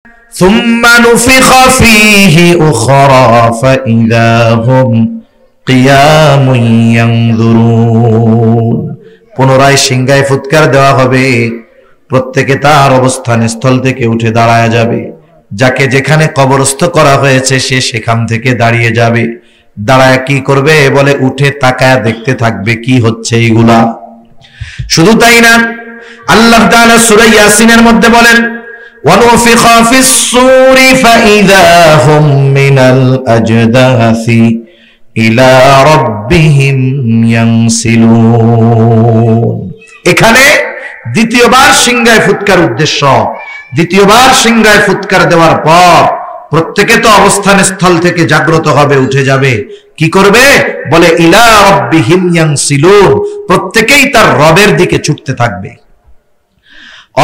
সুম্মা নুফিখা ফীহি উখরা ফাইযা হুম কিয়ামুন ইয়ানজুরুন। পুনরায় সিংহায় ফুৎকার দেওয়া হবে, প্রত্যেকে তার অবস্থান স্থল থেকে উঠে দাঁড়ায় যাবে। যাকে যেখানে কবরস্থ করা হয়েছে সে সেখান থেকে দাঁড়িয়ে যাবে। দাঁড়ায় কি করবে? বলে উঠে তাকায় দেখতে থাকবে কি হচ্ছে এইগুলা। শুধু তাই না, আল্লাহ তাআলা সূরা ইয়াসিনের মধ্যে বলেন, ওয়ানুফিখা ফিস-সূরি ফাইযা হুম মিনাল আজদাসি ইলা রাব্বিহিম ইয়ানসিলুন। এখানে দ্বিতীয়বার সিংহায় ফুৎকার উদ্দেশ্য। দ্বিতীয়বার সিংহায় ফুৎকার দেওয়ার পর প্রত্যেকে তো অবস্থান স্থল থেকে জাগ্রত হবে, উঠে যাবে। কি করবে? বলে ইলা রাব্বিহিম ইয়ানসিলুন, প্রত্যেকেই তার রবের দিকে ছুটতে থাকবে।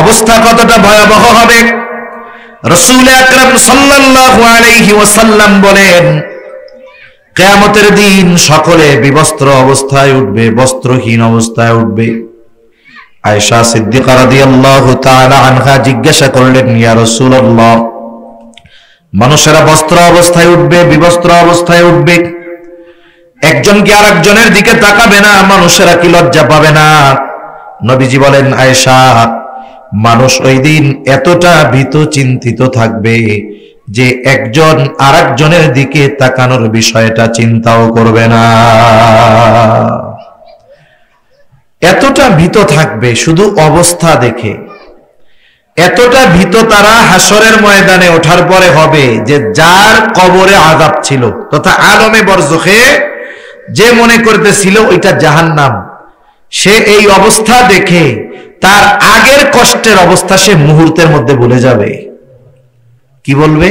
অবস্থা কতটা ভয়াবহ হবে! রাসূল আকরাম সাল্লাল্লাহু আলাইহি ওয়াসাল্লাম বলেন, কিয়ামতের দিন সকলে বিবস্ত্র অবস্থায় উঠবে, বস্ত্রহীন অবস্থায় উঠবে। আয়েশা সিদ্দিকা রাদিয়াল্লাহু তাআলা আনহা জিজ্ঞাসা করলেন, ইয়া রাসূলুল্লাহ, মানুষেরা বস্ত্র অবস্থায় উঠবে, বিবস্ত্র অবস্থায় উঠবে, একজন কি আরেকজনের দিকে তাকাবে না? মানুষেরা কি লজ্জা পাবে না? নবীজি বলেন, আয়েশা, মানুষ ওই দিন এতটা ভীত চিন্তিত থাকবে যে একজন আরেকজনের দিকে তাকানোর বিষয়টা চিন্তাও করবে না। এতটা ভীত থাকবে শুধু অবস্থা দেখে। এতটা ভীত তারা হাসরের ময়দানে ওঠার পরে হবে যে যার কবরে আযাব ছিল তথা আলমে বরজখে যে মনে করতেছিল ওইটা জাহান্নাম, সে এই অবস্থা দেখে তার আগের কষ্টের অবস্থা সে মুহূর্তের মধ্যে ভুলে যাবে। কি বলবে?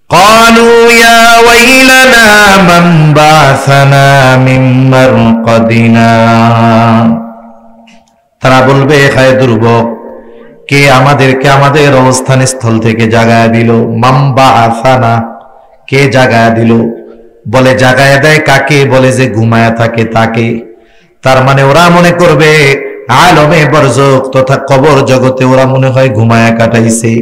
ক্বালু ইয়া ওয়াইলানা মান বা'সানা মিন মারকাদিনা, তারা বলবে, হায় দুর্ভোগ, কে আমাদেরকে আমাদের অবস্থান স্থল থেকে জাগায়া দিল? মান বা'সানা, কে জাগায়া দিল? বলে জাগায়া দেয় কাকে? বলে যে ঘুমায়া থাকে তাকে। তার মানে ওরা মনে করবে আলমে বরজখ তথা কবর জগতে ওরা মনে হয় ঘুমায়া কাটাইছে।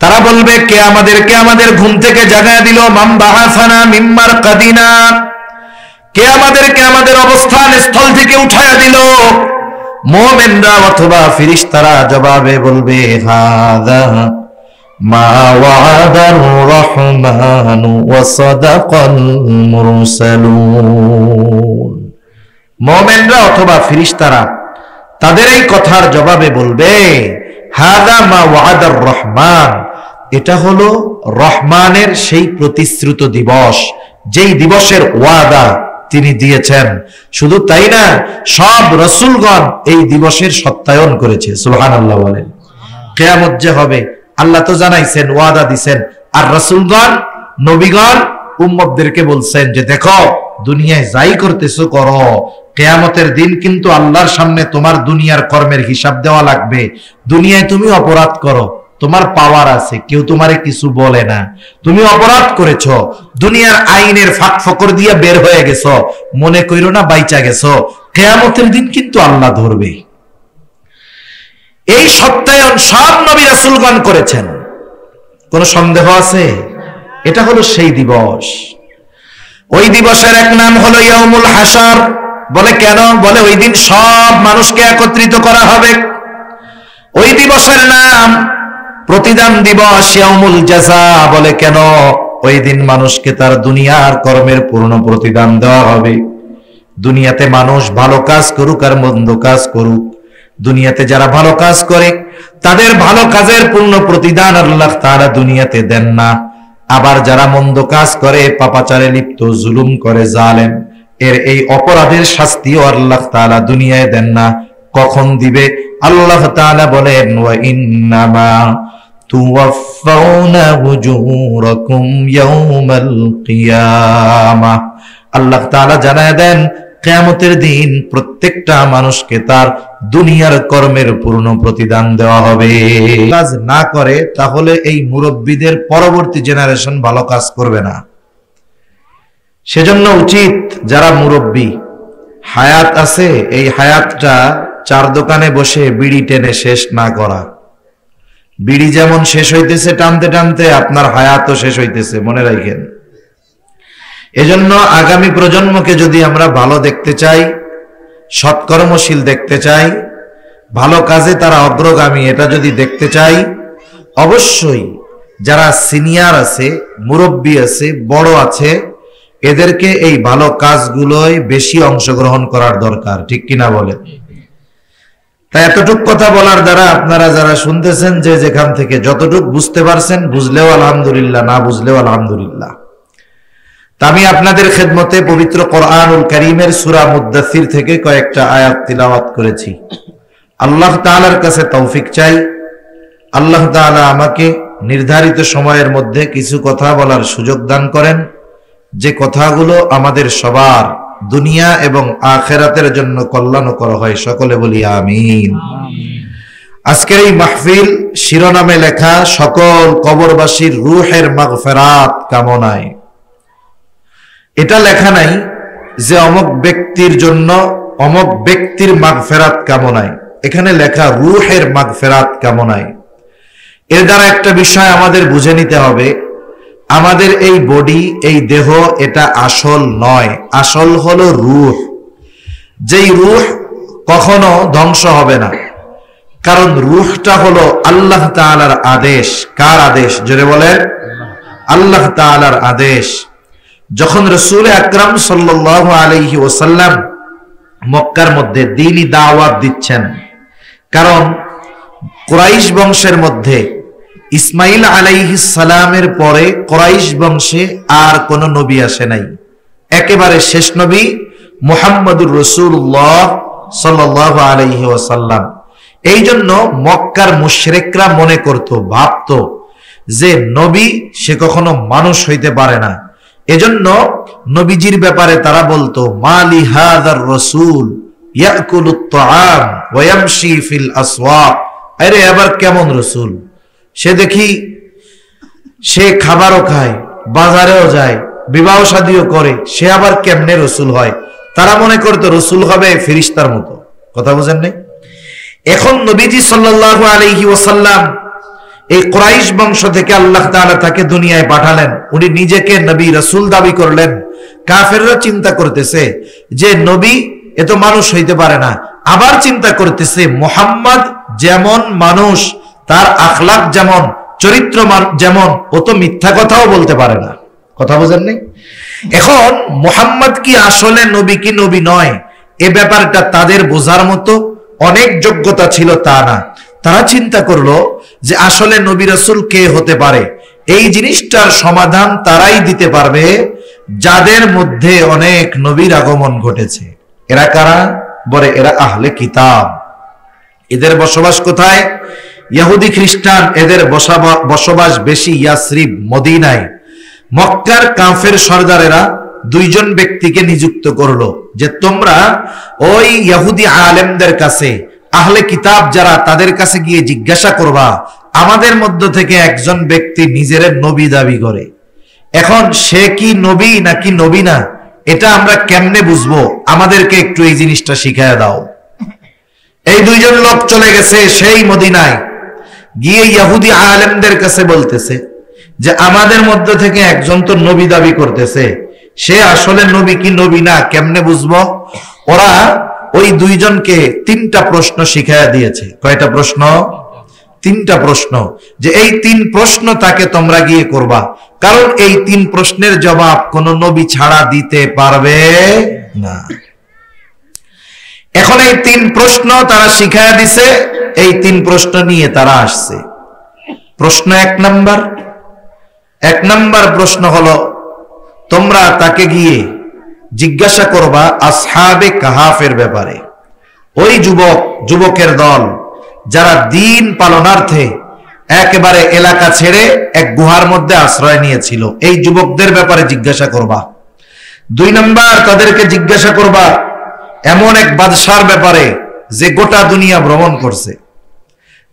তারা বলবে, কে আমাদেরকে আমাদের ঘুম থেকে জাগায়া দিল? মান বা'সানা মিন মারকাদিনা, কে আমাদেরকে আমাদের অবস্থান স্থল থেকে উঠায়া দিল? মুমিনরা অথবা ফেরেশতারা জবাবে বলবে, হাযা মা ওয়া'দার রহমানু ওয়া সাদাকাল মুরসালুন। মুমিনরা অথবা ফেরেশতারা তাদের এই কথার জবাবে বলবে, হাযা মা ওয়া'দার রহমান, এটা হলো রহমানের সেই প্রতিশ্রুত দিবস, যেই দিবসের ওয়াদা তিনি দিয়েছেন। শুধু তাই না, সব রাসূলগণ এই দিবসের সত্যায়ন করেছে। সুবহানাল্লাহ বলেন। কিয়ামত যে হবে আল্লাহ তো জানাইছেন, ওয়াদা দিবেন, আর রাসূলগণ নবীগণ উম্মতদেরকে বলছেন যে দেখো দুনিয়ায় যাই করতেছো করো, কিয়ামতের দিন কিন্তু আল্লাহর সামনে তোমার দুনিয়ার কর্মের হিসাব দেওয়া লাগবে। দুনিয়ায় তুমি অপরাধ করো, তোমার পাওয়ার আছে, কেউ তোমারে কিছু বলে না, তুমি অপরাধ করেছো, দুনিয়ার আইনের ফাঁক ফকর দিয়ে বের হয়ে গেছো, মনে কইরো না বাইচা গেছো, কিয়ামতের দিন কিন্তু আল্লাহ ধরবে। এই সত্যায়ন সব নবী রাসূলগণ করেছেন, কোন সন্দেহ আছে? এটা হলো সেই দিবস। ওই দিবসের এক নাম হলো ইয়াউমুল হাসর। বলে কেন? বলে ওই দিন সব মানুষকে একত্রিত করা হবে। ওই দিবসের নাম প্রতিদান দিবস, ইয়াউমুল জাযা। বলে কেন? ওই দিন মানুষকে তার দুনিয়ার কর্মের পূর্ণ প্রতিদান দেওয়া হবে। দুনিয়াতে মানুষ ভালো কাজ করুক আর মন্দ কাজ করুক, দুনিয়াতে যারা ভালো কাজ করে তাদের ভালো কাজের পূর্ণ প্রতিদান আল্লাহ তাআলা দুনিয়াতে দেন না। আবার যারা মন্দ কাজ করে, পাপাচারে লিপ্ত, জুলুম করে, জালেম, এর এই অপরাধের শাস্তিও আল্লাহ তাআলা দুনিয়ায় দেন না। কখন দিবে? আল্লাহ তাআলা বলেন, ওয়া ইন্নামা তুওয়াফাউনা উজুরাকুম ইয়াউমাল কিয়ামাহ। আল্লাহ তাআলা জানায় দেন, কিয়ামতের দিন প্রত্যেকটা মানুষকে তার দুনিয়ার কর্মের পূর্ণ প্রতিদান দেওয়া হবে। কাজ না করে তাহলে এই মুরব্বীদের পরবর্তী জেনারেশন ভালো কাজ করবে না। সেজন্য উচিত যারা মুরব্বী হায়াত আছে, এই হায়াতটা চার দোকানে বসে বিড়ি টেনে শেষ না করা। বিড়ি যেমন শেষ হইতেছে টানতে টানতে, আপনার হায়াতও শেষ হইতেছে, মনে রাখেন। এজন্য আগামী প্রজন্মকে যদি আমরা ভালো দেখতে চাই, সৎকর্মশীল দেখতে চাই, ভালো কাজে তারা অগ্রগামী, এটা যদি দেখতে চাই, অবশ্যই যারা সিনিয়র আছে, মুরব্বী আছে, বড় আছে, এদেরকে এই ভালো কাজগুলোয় বেশি অংশগ্রহণ করার দরকার, ঠিক কিনা বলেন? তাই এতটুক কথা বলার দ্বারা আপনারা যারা শুনতেছেন, যে যেখান থেকে যতটুক বুঝতে পারছেন, বুঝলেও আলহামদুলিল্লাহ, না বুঝলেও আলহামদুলিল্লাহ। তা আমি আপনাদের খেদমতে পবিত্র কোরআনুল কারীমের সূরা মুদ্দাসির থেকে কয়েকটা আয়াত তিলাওয়াত করেছি। আল্লাহ তাআলার কাছে তৌফিক চাই, আল্লাহ তাআলা আমাকে নির্ধারিত সময়ের মধ্যে কিছু কথা বলার সুযোগ দান করেন, যে কথাগুলো আমাদের সবার দুনিয়া এবং আখিরাতের জন্য কল্যাণকর হয়। সকলে বলি আমিন। আজকের এই মাহফিল শিরোনামে লেখা সকল কবরবাসীর রূহের মাগফিরাত কামনায়। এটা লেখা নাই যে অমুক ব্যক্তির জন্য অমুক ব্যক্তির মাগফিরাত কামনায়, এখানে লেখা রূহের মাগফিরাত কামনায়। এর দ্বারা একটা বিষয় আমাদের বুঝে নিতে হবে, আমাদের এই বডি, এই দেহ, এটা আসল নয়, আসল হলো রূহ। যেই রূহ কখনো ধ্বংস হবে না, কারণ রূহটা হলো আল্লাহ তাআলার আদেশ। কার আদেশ? জোরে বলেন, আল্লাহ তাআলার আদেশ। যখন রাসূল আকরাম সাল্লাল্লাহু আলাইহি ওয়াসাল্লাম মক্কার মধ্যে দ্বীনি দাওয়াত দিচ্ছেন, কারণ কুরাইশ বংশের মধ্যে ইসমাইল আলাইহিস সালামের পরে কুরাইশ বংশে আর কোন নবী আসে নাই, একেবারে শেষ নবী মুহাম্মদুর রাসূলুল্লাহ সাল্লাল্লাহু আলাইহি ওয়াসাল্লাম। এই জন্য মক্কার মুশরিকরা মনে করত, ভাবত যে নবী সে কখনো মানুষ হইতে পারে না। এজন্য নবীজির ব্যাপারে তারা বলতো, মালি হাযার রাসূল ইয়াকুলুত তাআম ওয়া ইয়ামশি ফিল আসওয়াক। আরে আবার কেমন রাসূল, সে দেখি সে খাবারও খায়, বাজারেও যায়, বিবাহ শাদীও করে, সে আবার কেমনে রাসূল হয়? তারা মনে করতো রাসূল হবে ফেরেশতার মতো। কথা বুঝেন নাই? এখন নবীজি সাল্লাল্লাহু আলাইহি ওয়াসাল্লাম এই কুরাইশ বংশ থেকে আল্লাহ তাআলা তাকে দুনিয়ায় পাঠালেন, উনি নিজেকে নবী রাসূল দাবি করলেন। কাফেররা চিন্তা করতেছে যে নবী এ তো মানুষ হইতে পারে না, আবার চিন্তা করতেছে মুহাম্মদ যেমন মানুষ, তার আখলাক যেমন, চরিত্র যেমন, ও তো মিথ্যা কথাও বলতে পারে না। কথা বুঝেন নাই? এখন মুহাম্মদ কি আসলে নবী কি নবী নয়, এ ব্যাপারটা তাদের বোঝার মতো অনেক যোগ্যতা ছিল তা না। তারা চিন্তা করলো যে আসলে নবী রাসূল কে হতে পারে, এই জিনিসটার সমাধান তারাই দিতে পারবে যাদের মধ্যে অনেক নবীর আগমন ঘটেছে। এরা কারা? বলে এরা আহলে কিতাব। এদের বসবাস কোথায়? ইহুদি খ্রিস্টান, এদের বসবাস বেশি ইয়াসরিব, মদিনায়। মক্কার কাফের সর্দারেরা দুইজন ব্যক্তিকে নিযুক্ত করলো যে তোমরা ওই ইহুদি আলেমদের কাছে, আহলে কিতাব যারা, তাদের কাছে গিয়ে জিজ্ঞাসা করবা আমাদের মধ্য থেকে একজন ব্যক্তি নিজের নবী দাবি করে, এখন সে কি নবী নাকি নবী না, এটা আমরা কেমনে বুঝবো? আমাদেরকে একটু এই জিনিসটা শিখায় দাও। এই দুইজন লোক চলে গেছে সেই মদিনায়, গিয়ে ইহুদি আলেমদের কাছে বলতেছে যে আমাদের মধ্য থেকে একজন তো নবী দাবি করতেছে, সে আসলে নবী কি নবী না কেমনে বুঝবো? ওরা ওই দুইজনকে তিনটা প্রশ্ন শিখাইয়া দিয়েছে। কয়টা প্রশ্ন? তিনটা প্রশ্ন, যে এই তিন প্রশ্ন তাকে তোমরা গিয়ে করবা, কারণ এই তিন প্রশ্নের জবাব কোন নবী ছাড়া দিতে পারবে না। এখন এই তিন প্রশ্ন তারা শিখাইয়া দিছে, এই তিন প্রশ্ন নিয়ে তারা আসছে। প্রশ্ন এক নাম্বার প্রশ্ন হলো, তোমরা তাকে গিয়ে জিজ্ঞাসা করবা আসহাবে কাহাফের ব্যাপারে। ওই যুবকের দল যারা দিন পালনার্থে একেবারে এলাকা ছেড়ে এক গুহার মধ্যে আশ্রয় নিয়েছিল, এই যুবকদের ব্যাপারে জিজ্ঞাসা করবা। দুই নাম্বার তাদেরকে জিজ্ঞাসা করবা এমন এক বাদশার ব্যাপারে যে গোটা দুনিয়া ভ্রমণ করছে।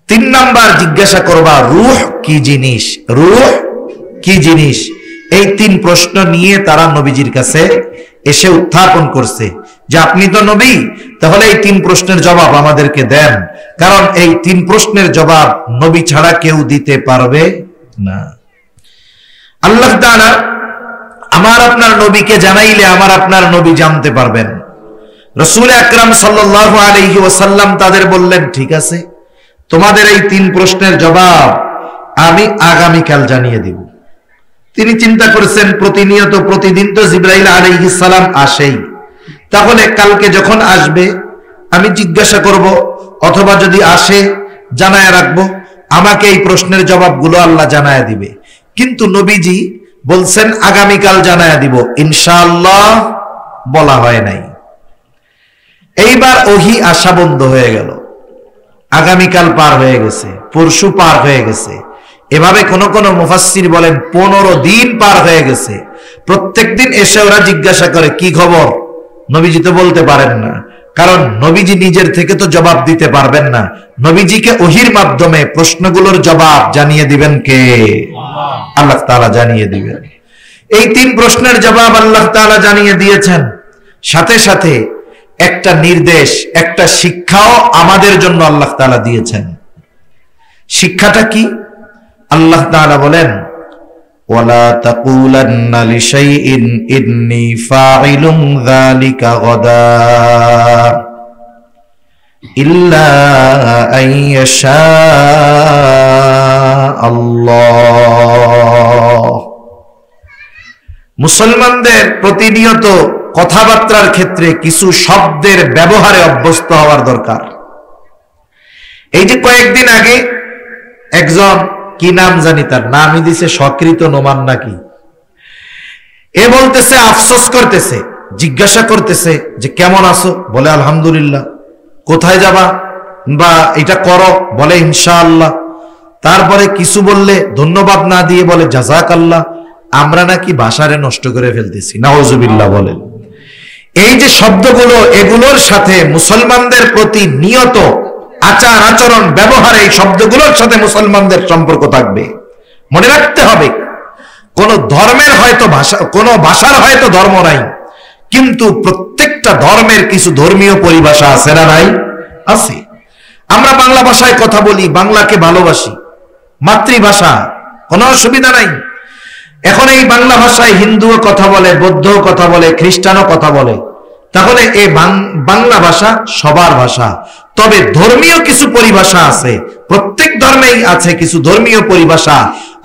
তিন নাম্বার জিজ্ঞাসা করবা রূহ কি জিনিস, রূহ কি জিনিস। এই তিন প্রশ্ন নিয়ে তারা নবীজির কাছে এসে উত্থাপন করছে যে আপনি তো নবী, তাহলে এই 3 প্রশ্নের জবাব আমাদেরকে দেন, কারণ এই 3 প্রশ্নের জবাব নবী ছাড়া কেউ দিতে পারবে না। আল্লাহ তাআলা আমার আপনার নবীকে জানাইলে আমার আপনার নবী জানতে পারবেন। রাসূল আকরাম সাল্লাল্লাহু আলাইহি ওয়াসাল্লাম তাদের বললেন, ঠিক আছে, তোমাদের এই 3 প্রশ্নের জবাব আমি আগামীকাল জানিয়ে দিব। তিনি চিন্তা করেছেন প্রতিনিয়ত প্রতিদিন তো জিবরাইল আলাইহিস সালাম আসেই, তাহলে কালকে যখন আসবে আমি জিজ্ঞাসা করব, অথবা যদি আসে জানায় রাখবো, আমাকে এই প্রশ্নের জবাবগুলো আল্লাহ জানায় দিবে। কিন্তু নবীজি বলছেন আগামীকাল জানায় দিব, ইনশাআল্লাহ বলা হয় নাই। এইবার ওহী আসা বন্ধ হয়ে গেল। আগামীকাল পার হয়ে গেছে, পরশু পার হয়ে গেছে, এভাবে কোন কোন মুফাসসির বলেন 15 দিন পার হয়ে গেছে। প্রত্যেকদিন এসে ওরা জিজ্ঞাসা করে, কি খবর? নবীজি তো বলতে পারেন না, কারণ নবীজি নিজের থেকে তো জবাব দিতে পারবেন না। নবীজিকে ওহীর মাধ্যমে প্রশ্নগুলোর জবাব জানিয়ে দিবেন কে? আল্লাহ তাআলা জানিয়ে দিবেন। এই 3 প্রশ্নের জবাব আল্লাহ তাআলা জানিয়ে দিয়েছেন, সাথে সাথে একটা নির্দেশ, একটা শিক্ষাও আমাদের জন্য আল্লাহ তাআলা দিয়েছেন। শিক্ষাটা কি? আল্লাহ তাআলা বলেন, ওয়ালা তাকুলান্না লিশাইইন ইন্নী ফাইলুন যালিকা গাদা ইল্লা আইয়াশা আল্লাহ। মুসলমানদের প্রতিনিয়ত কথাবার্তার ক্ষেত্রে কিছু শব্দের ব্যবহারে অভ্যস্ত হওয়ার দরকার। এই যে কয়েকদিন আগে একজন, কি নাম জানি, তার নামই দিছে সকৃত নোমান নাকি, এ বলতেছে, আফসোস করতেছে, জিজ্ঞাসা করতেছে যে কেমন আছো? বলে আলহামদুলিল্লাহ। কোথায় যাবা? বা এটা করো, বলে ইনশাআল্লাহ। তারপরে কিছু বললে ধন্যবাদ না দিয়ে বলে জাযাকাল্লাহ। আমরা নাকি ভাষারে নষ্ট করে ফেলতেছি, নাউজুবিল্লাহ বলেন। এই যে শব্দগুলো, এগুলোর সাথে মুসলমানদের প্রতি নিয়ত আচার আচরণ ব্যবহার, এই শব্দগুলোর সাথে মুসলমানদের সম্পর্ক থাকবে। মনে রাখতে হবে, কোন ধর্মের হয়তো ভাষা, কোন ভাষার হয়তো ধর্ম নাই, কিন্তু প্রত্যেকটা ধর্মের কিছু ধর্মীয় পরিভাষা আছে না নাই? আছে। আমরা বাংলা ভাষায় কথা বলি, বাংলাকে ভালোবাসি, মাতৃভাষা, কোনো অসুবিধা নাই। এখন এই বাংলা ভাষায় হিন্দুও কথা বলে, বৌদ্ধও কথা বলে, খ্রিস্টানও কথা বলে, তাহলে এই বাংলা ভাষা সবার ভাষা। তবে ধর্মীয় কিছু পরিভাষা আছে, প্রত্যেক ধর্মেই আছে কিছু ধর্মীয় পরিভাষা।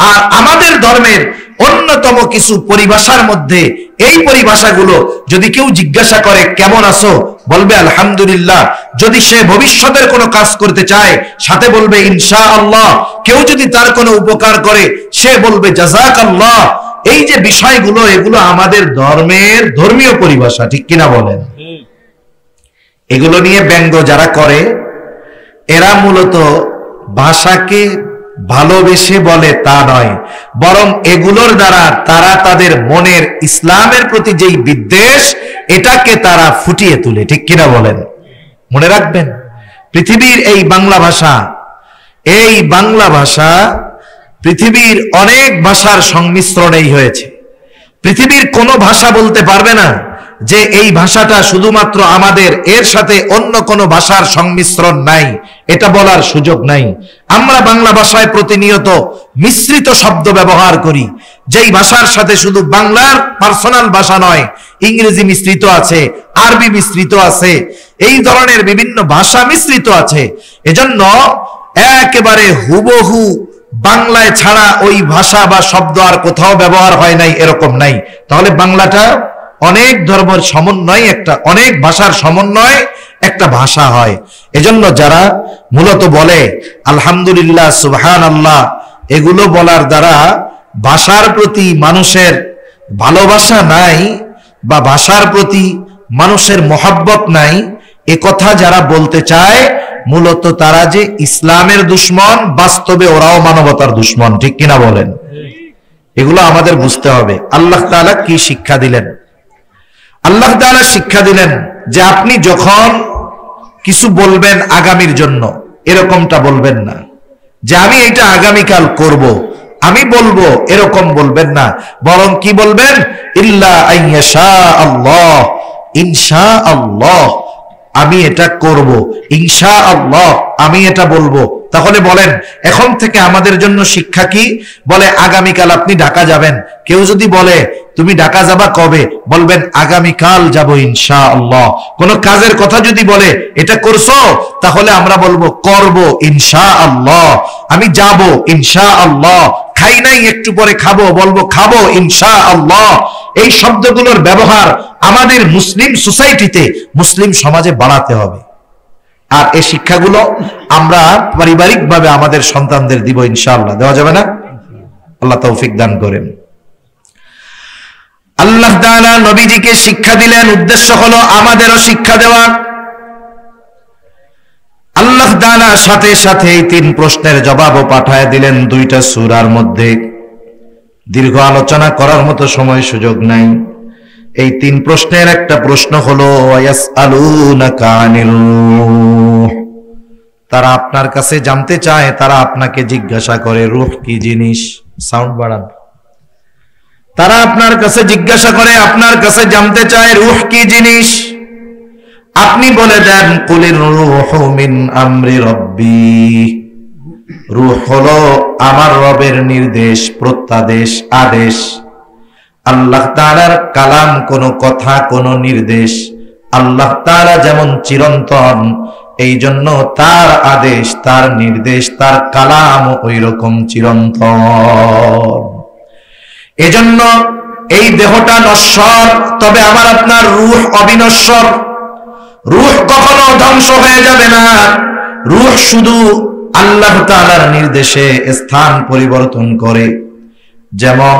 আর আমাদের ধর্মের অন্যতম কিছু পরিভাষার মধ্যে এই পরিভাষাগুলো, যদি কেউ জিজ্ঞাসা করে কেমন আছো, বলবে আলহামদুলিল্লাহ। যদি সে ভবিষ্যতের কোনো কাজ করতে চায়, সাথে বলবে ইনশাআল্লাহ। কেউ যদি তার কোনো উপকার করে, সে বলবে জাযাকাল্লাহ। এই যে বিষয়গুলো, এগুলো আমাদের ধর্মের ধর্মীয় পরিভাষা, ঠিক কিনা বলেন? এগুলো নিয়ে ব্যঙ্গ যারা করে, এরা মূলত ভাষাকে ভালোবেসে বলে তা নয়, বরং এগুলোর দ্বারা তারা তাদের মনের ইসলামের প্রতি যেই বিদ্বেষ, এটাকে তারা ফুটিয়ে তুলে, ঠিক কিনা বলেন? মনে রাখবেন, পৃথিবীর এই বাংলা ভাষা, এই বাংলা ভাষা পৃথিবীর অনেক ভাষার সংমিশ্রণেই হয়েছে। পৃথিবীর কোনো ভাষা বলতে পারবে না যে এই ভাষাটা শুধুমাত্র আমাদের, এর সাথে অন্য কোনো ভাষার সংমিশ্রণ নাই, এটা বলার সুযোগ নাই। আমরা বাংলা ভাষায় প্রতিনিয়ত মিশ্রিত শব্দ ব্যবহার করি, যেই ভাষার সাথে শুধু বাংলার পার্সোনাল ভাষা নয়, ইংরেজি মিশ্রিত আছে, আরবি মিশ্রিত আছে, এই ধরনের বিভিন্ন ভাষা মিশ্রিত আছে। এজন্য একেবারে হুবহু বাংলায় ছাড়া ওই ভাষা বা শব্দ আর কোথাও ব্যবহার হয় নাই, এরকম নাই। তাহলে বাংলাটা অনেক ধর্মের সমন্বয়, একটা অনেক ভাষার সমন্বয় একটা ভাষা হয়। এজন্য যারা মূলত বলে আলহামদুলিল্লাহ, সুবহানাল্লাহ, এগুলো বলার দ্বারা ভাষার প্রতি মানুষের ভালোবাসা নাই বা ভাষার প্রতি মানুষের মহব্বত নাই, এ কথা যারা বলতে চায়, মূলত তারা যে ইসলামের দুশ্মন, বাস্তবে ওরাও মানবতার দুশ্মন, ঠিক কিনা বলেন? এগুলো আমাদের বুঝতে হবে। আল্লাহ তাআলা কি শিক্ষা দিলেন? আল্লাহ তাআলা শিক্ষা দিলেন যে আপনি যখন কিছু বলবেন আগামীর জন্য, এরকমটা বলবেন না যে আমি এটা আগামীকাল করব, আমি বলবো, এরকম বলবেন না। বরং কি বলবেন? ইল্লা আইয়াশা আল্লাহ, ইনশাআল্লাহ আমি এটা করব, ইনশাআল্লাহ আমি এটা বলবো। তাহলে বলেন এখন থেকে আমাদের জন্য শিক্ষা কি? বলে আগামীকাল আপনি ঢাকা যাবেন। কেউ যদি বলে তুমি ঢাকা যাবা কবে, বলবেন আগামীকাল যাব ইনশাআল্লাহ। কোন কাজের কথা যদি বলে এটা করছো, তাহলে আমরা বলবো করব ইনশাআল্লাহ, আমি যাব ইনশাআল্লাহ। খাই নাই একটু পরে খাবো, বলবো খাবো ইনশাআল্লাহ। এই শব্দগুলোর ব্যবহার আমাদের মুসলিম সোসাইটিতে, মুসলিম সমাজে বাড়াতে হবে। আর এই শিক্ষাগুলো আমরা পারিবারিকভাবে আমাদের সন্তানদের দিব ইনশাআল্লাহ। দেওয়া যাবে না? আল্লাহ তৌফিক দান করেন। আল্লাহ তাআলা নবীজিকে শিক্ষা দিলেন, উদ্দেশ্য হলো আমাদেরও শিক্ষা দেওয়া। আল্লাহ তাআলা সাথে সাথে এই 3 প্রশ্নের জবাবও পাঠায় দিলেন 2টা সূরার মধ্যে। দীর্ঘ আলোচনা করার মতো সময় সুযোগ নাই। এই 3 প্রশ্নের একটা প্রশ্ন হলো ওয়ায়াসআলুনাকা আনির রূহ, তারা আপনার কাছে জানতে চায়, তারা আপনাকে জিজ্ঞাসা করে রূহ কি জিনিস। সাউন্ড বাড়ান। তারা আপনার কাছে জিজ্ঞাসা করে, আপনার কাছে জানতে চায় রূহ কি জিনিস। আপনি বলে দেন কুলির রূহু মিন আমরি রব্বি, রূহ হলো আমার রবের নির্দেশ, প্রত্যাদেশ, আদেশ। আল্লাহ তাআলার কালাম কোন কথা, কোন নির্দেশ। আল্লাহ তাআলা যেমন চিরন্তন, এই জন্য তার আদেশ, তার নির্দেশ, তার কালাম ওই রকম চিরন্তন। এজন্য এই দেহটা নশ্বর, তবে আমার আপনার রূহ অবিনশ্বর। রূহ কখনো ধ্বংস হয়ে যাবে না। রূহ শুধু আল্লাহ তাআলার নির্দেশে স্থান পরিবর্তন করে। যেমন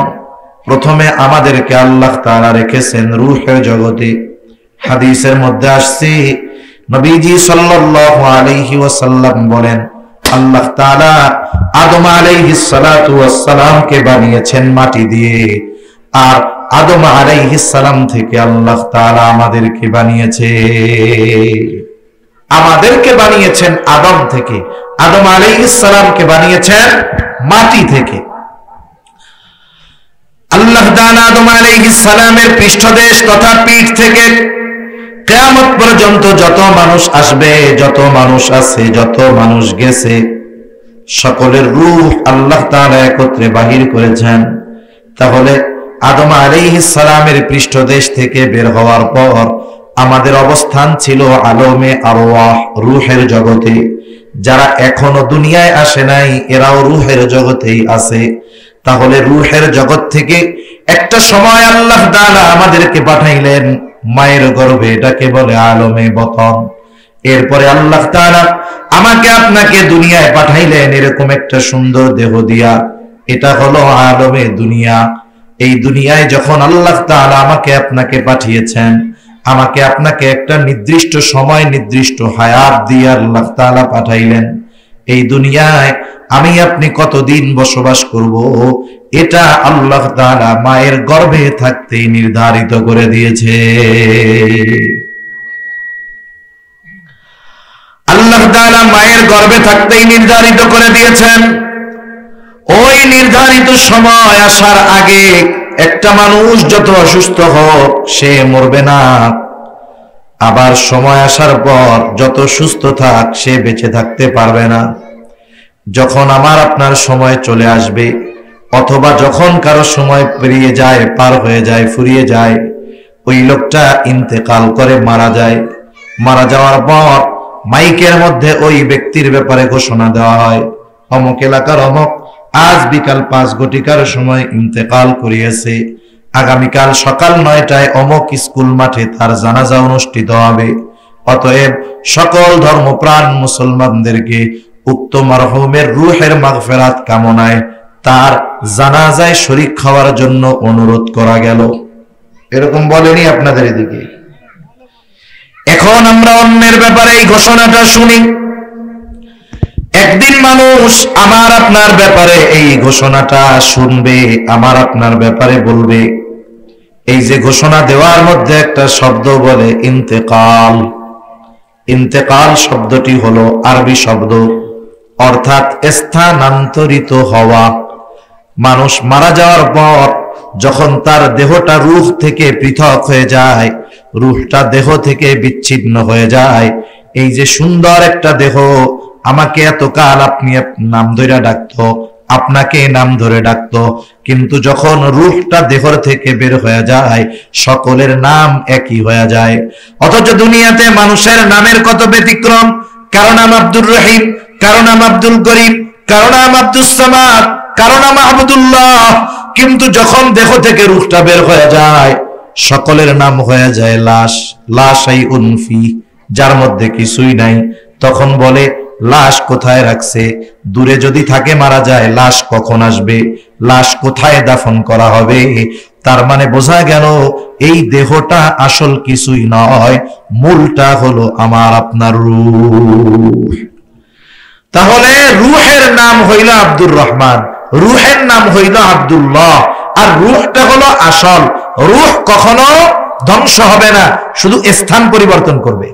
প্রথমে আমাদেরকে আল্লাহ তাআলা রেখেছেন রূহের জগতে। হাদিসের মধ্যে আসছে নবীজি সাল্লাল্লাহু আলাইহি ওয়াসাল্লাম বলেন, আল্লাহ তাআলা আদম আলাইহিস সালাতু ওয়াস সালামকে বানিয়েছেন মাটি দিয়ে, আর আদম আলাইহিস সালাম থেকে আল্লাহ তাআলা আমাদেরকে বানিয়েছেন আদম থেকে। আদম আলাইহিস সালামকে বানিয়েছেন মাটি থেকে। আল্লাহ তাআলা আদম আলাইহিস সালামের পৃষ্ঠদেশ তথা পিঠ থেকে কিয়ামত পর্যন্ত যত মানুষ আসবে, যত মানুষ আছে, যত মানুষ গেছে, সকলের রূহ আল্লাহ তাআলা একত্রে বাহির করেছেন। তাহলে আদম আলাইহিস সালামের পৃষ্ঠদেশ থেকে বের হওয়ার পর আমাদের অবস্থান ছিল আলমে আরওয়াহ, রূহের জগতে। যারা এখনো দুনিয়ায় আসে নাই, এরাও রূহের জগতেই আছে। তাহলে রূহের জগৎ থেকে একটা সময় আল্লাহ তাআলা আমাদেরকে পাঠাইলেন মায়ের গর্ভে, এটাকে বলে আলমে বতন। এরপরে আল্লাহ তাআলা আমাকে আপনাকে দুনিয়ায় পাঠাইলেন এরকম একটা সুন্দর দেহ দিয়া, এটা হলো আলমে দুনিয়া। এই দুনিয়ায় যখন আল্লাহ তাআলা আমাকে আপনাকে পাঠিয়েছেন, আমাকে আপনাকে একটা নির্দিষ্ট সময়, নির্দিষ্ট হায়াত দিয়ে আল্লাহ তাআলা পাঠাইলেন। এই দুনিয়ায় আমি আপনি কতদিন বসবাস করব, এটা আল্লাহ তাআলা মায়ের গর্ভে থাকতেই নির্ধারিত করে দিয়েছে। আল্লাহ তাআলা মায়ের গর্ভে থাকতেই নির্ধারিত করে দিয়েছেন। ওই নির্ধারিত সময় আসার আগে একটা মানুষ যত অসুস্থ হোক সে মরবে না, আবার সময় আসার পর যত সুস্থ থাক সে বেঁচে থাকতে পারবে না। যখন আমার আপনার সময় চলে আসবে, অথবা যখন কারো সময় পেরিয়ে যায়, পার হয়ে যায়, ফুরিয়ে যায়, ওই লোকটা ইন্তেকাল করে, মারা যায়। মারা যাওয়ার পর মাইকের মধ্যে ওই ব্যক্তির ব্যাপারে ঘোষণা দেওয়া হয়, অমুক এলাকার অমুক আজ বিকাল 5 ঘটিকার সময় ইন্তেকাল করিয়েছে। আগামীকাল সকাল 9টায় অমুক স্কুল মাঠে তার জানাজা অনুষ্ঠিত হবে। অতএব সকল ধর্মপ্রাণ মুসলমানদেরকে উক্ত মারহুমের রূহের মাগফিরাত কামনায় তার জানাজায় শরীক হওয়ার জন্য অনুরোধ করা গেল। এরকম বলেনি আপনাদের এদিকে? এখন আমরা অন্যের ব্যাপারে এই ঘোষণাটা শুনি। একদিন মানুষ আমার আপনার ব্যাপারে এই ঘোষণাটা শুনবে, আমার আপনার ব্যাপারে বলবে। এই যে ঘোষণা দেওয়ার মধ্যে একটা শব্দ বলে ইন্তেকাল। ইন্তেকাল শব্দটি হলো আরবি শব্দ, অর্থাৎ স্থানান্তরিত হওয়া। মানুষ মারা যাওয়ার পর যখন তার দেহটা রূহ থেকে পৃথক হয়ে যায়, রূহটা দেহ থেকে বিচ্ছিন্ন হয়ে যায়, এই যে সুন্দর একটা দেহ, আমাকে এতকাল আপনি নাম ধরে ডাকতো, আপনাকে নাম ধরে ডাকতো, কিন্তু যখন রূহটা দেহর থেকে বের হয়ে যায় সকলের নাম একই হয়ে যায়। অথচ দুনিয়াতে মানুষের নামের কত ব্যতিক্রম। কারো নাম আব্দুর রহিম, কারো নাম আব্দুল করিম, কারো নাম আব্দুস সামাদ, কারো নাম আব্দুল্লাহ, কিন্তু যখন দেহ থেকে রূহটা বের হয়ে যায় সকলের নাম হয়ে যায় লাশ। লাশাই উনফি, যার মধ্যে কিছুই নাই। তখন বলে লাশ কোথায় রাখছে? দূরে যদি থাকে মারা যায়, লাশ কখন আসবে, লাশ কোথায় দাফন করা হবে? তার মানে বোঝা গেল এই দেহটা আসল কিছুই নয়, মূলটা হলো আমার আপনার রূহ। তাহলে রূহের নাম হইল আব্দুর রহমান, রূহের নাম হইল আব্দুল্লাহ, আর রূহটা হলো আসল। রূহ কখনো ধ্বংস হবে না, শুধু স্থান পরিবর্তন করবে।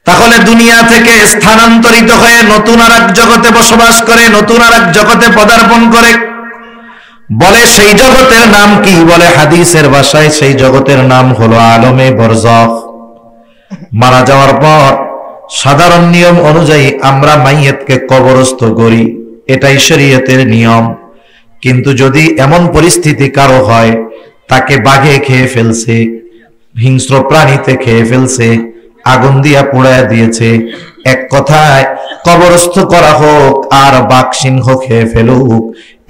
তাহলে দুনিয়া থেকে স্থানান্তরিত হয়ে নতুন আর এক জগতে বসবাস করে, নতুন আর এক জগতে পদার্পণ করে। বলে সেই জগতের নাম কি? বলে হাদিসের ভাষায় সেই জগতের নাম হলো আলমে বরজখ। মারা যাওয়ার পর সাধারণ নিয়ম অনুযায়ী আমরা মাইয়েতকে কবরস্থ করি, এটাই শরীয়তের নিয়ম। কিন্তু যদি এমন পরিস্থিতি কারো হয়, তাকে বাঘে খেয়ে ফেলছে, হিংস্র প্রাণীতে খেয়ে ফেলছে, আগুন দিয়া পোড়ায় দিয়েছে, এক কথায় কবরস্থ করা হোক আর বাঘ সিংহ খেয়ে ফেলুক,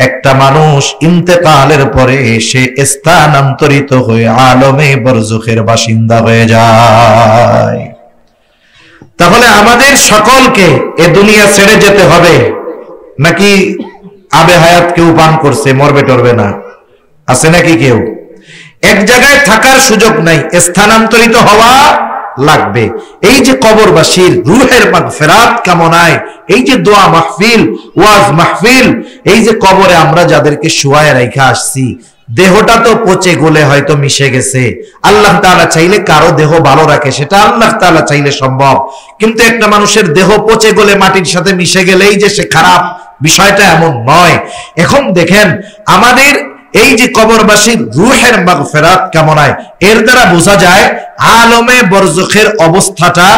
একটা মানুষ ইন্তেকালের পরে সে স্থানান্তরিত হয়ে আলমে বরজখের বাসিন্দা হয়ে যায়। তাহলে আমাদের সকলকে এ দুনিয়া ছেড়ে যেতে হবে, নাকি আবে হায়াত কেউ পান করছে, মরবে টরবে না? আছে নাকি কেউ? এক জায়গায় থাকার সুযোগ নাই, স্থানান্তরিত হওয়া লাগবে। এই যে কবরবাসীর রূহের মাগফিরাত কামনায় এই যে দোয়া মাহফিল, ওয়াজ মাহফিল, এই যে কবরে আমরা যাদেরকে শুয়ায় রাইখা আসছি, দেহটা তো পচে গলে হয়তো মিশে গেছে। আল্লাহ তাআলা চাইলে কারো দেহ ভালো রাখে, সেটা আল্লাহ তাআলা চাইলে সম্ভব। কিন্তু একটা মানুষের দেহ পচে গলে মাটির সাথে মিশে গেলেই যে সে খারাপ, বিষয়টা এমন নয়। এখন দেখেন আমাদের এই যে কবরবাসীর রূহের মাগফিরাত কামনায়, এর দ্বারা বোঝা যায় আলমে বরজখের অবস্থাটা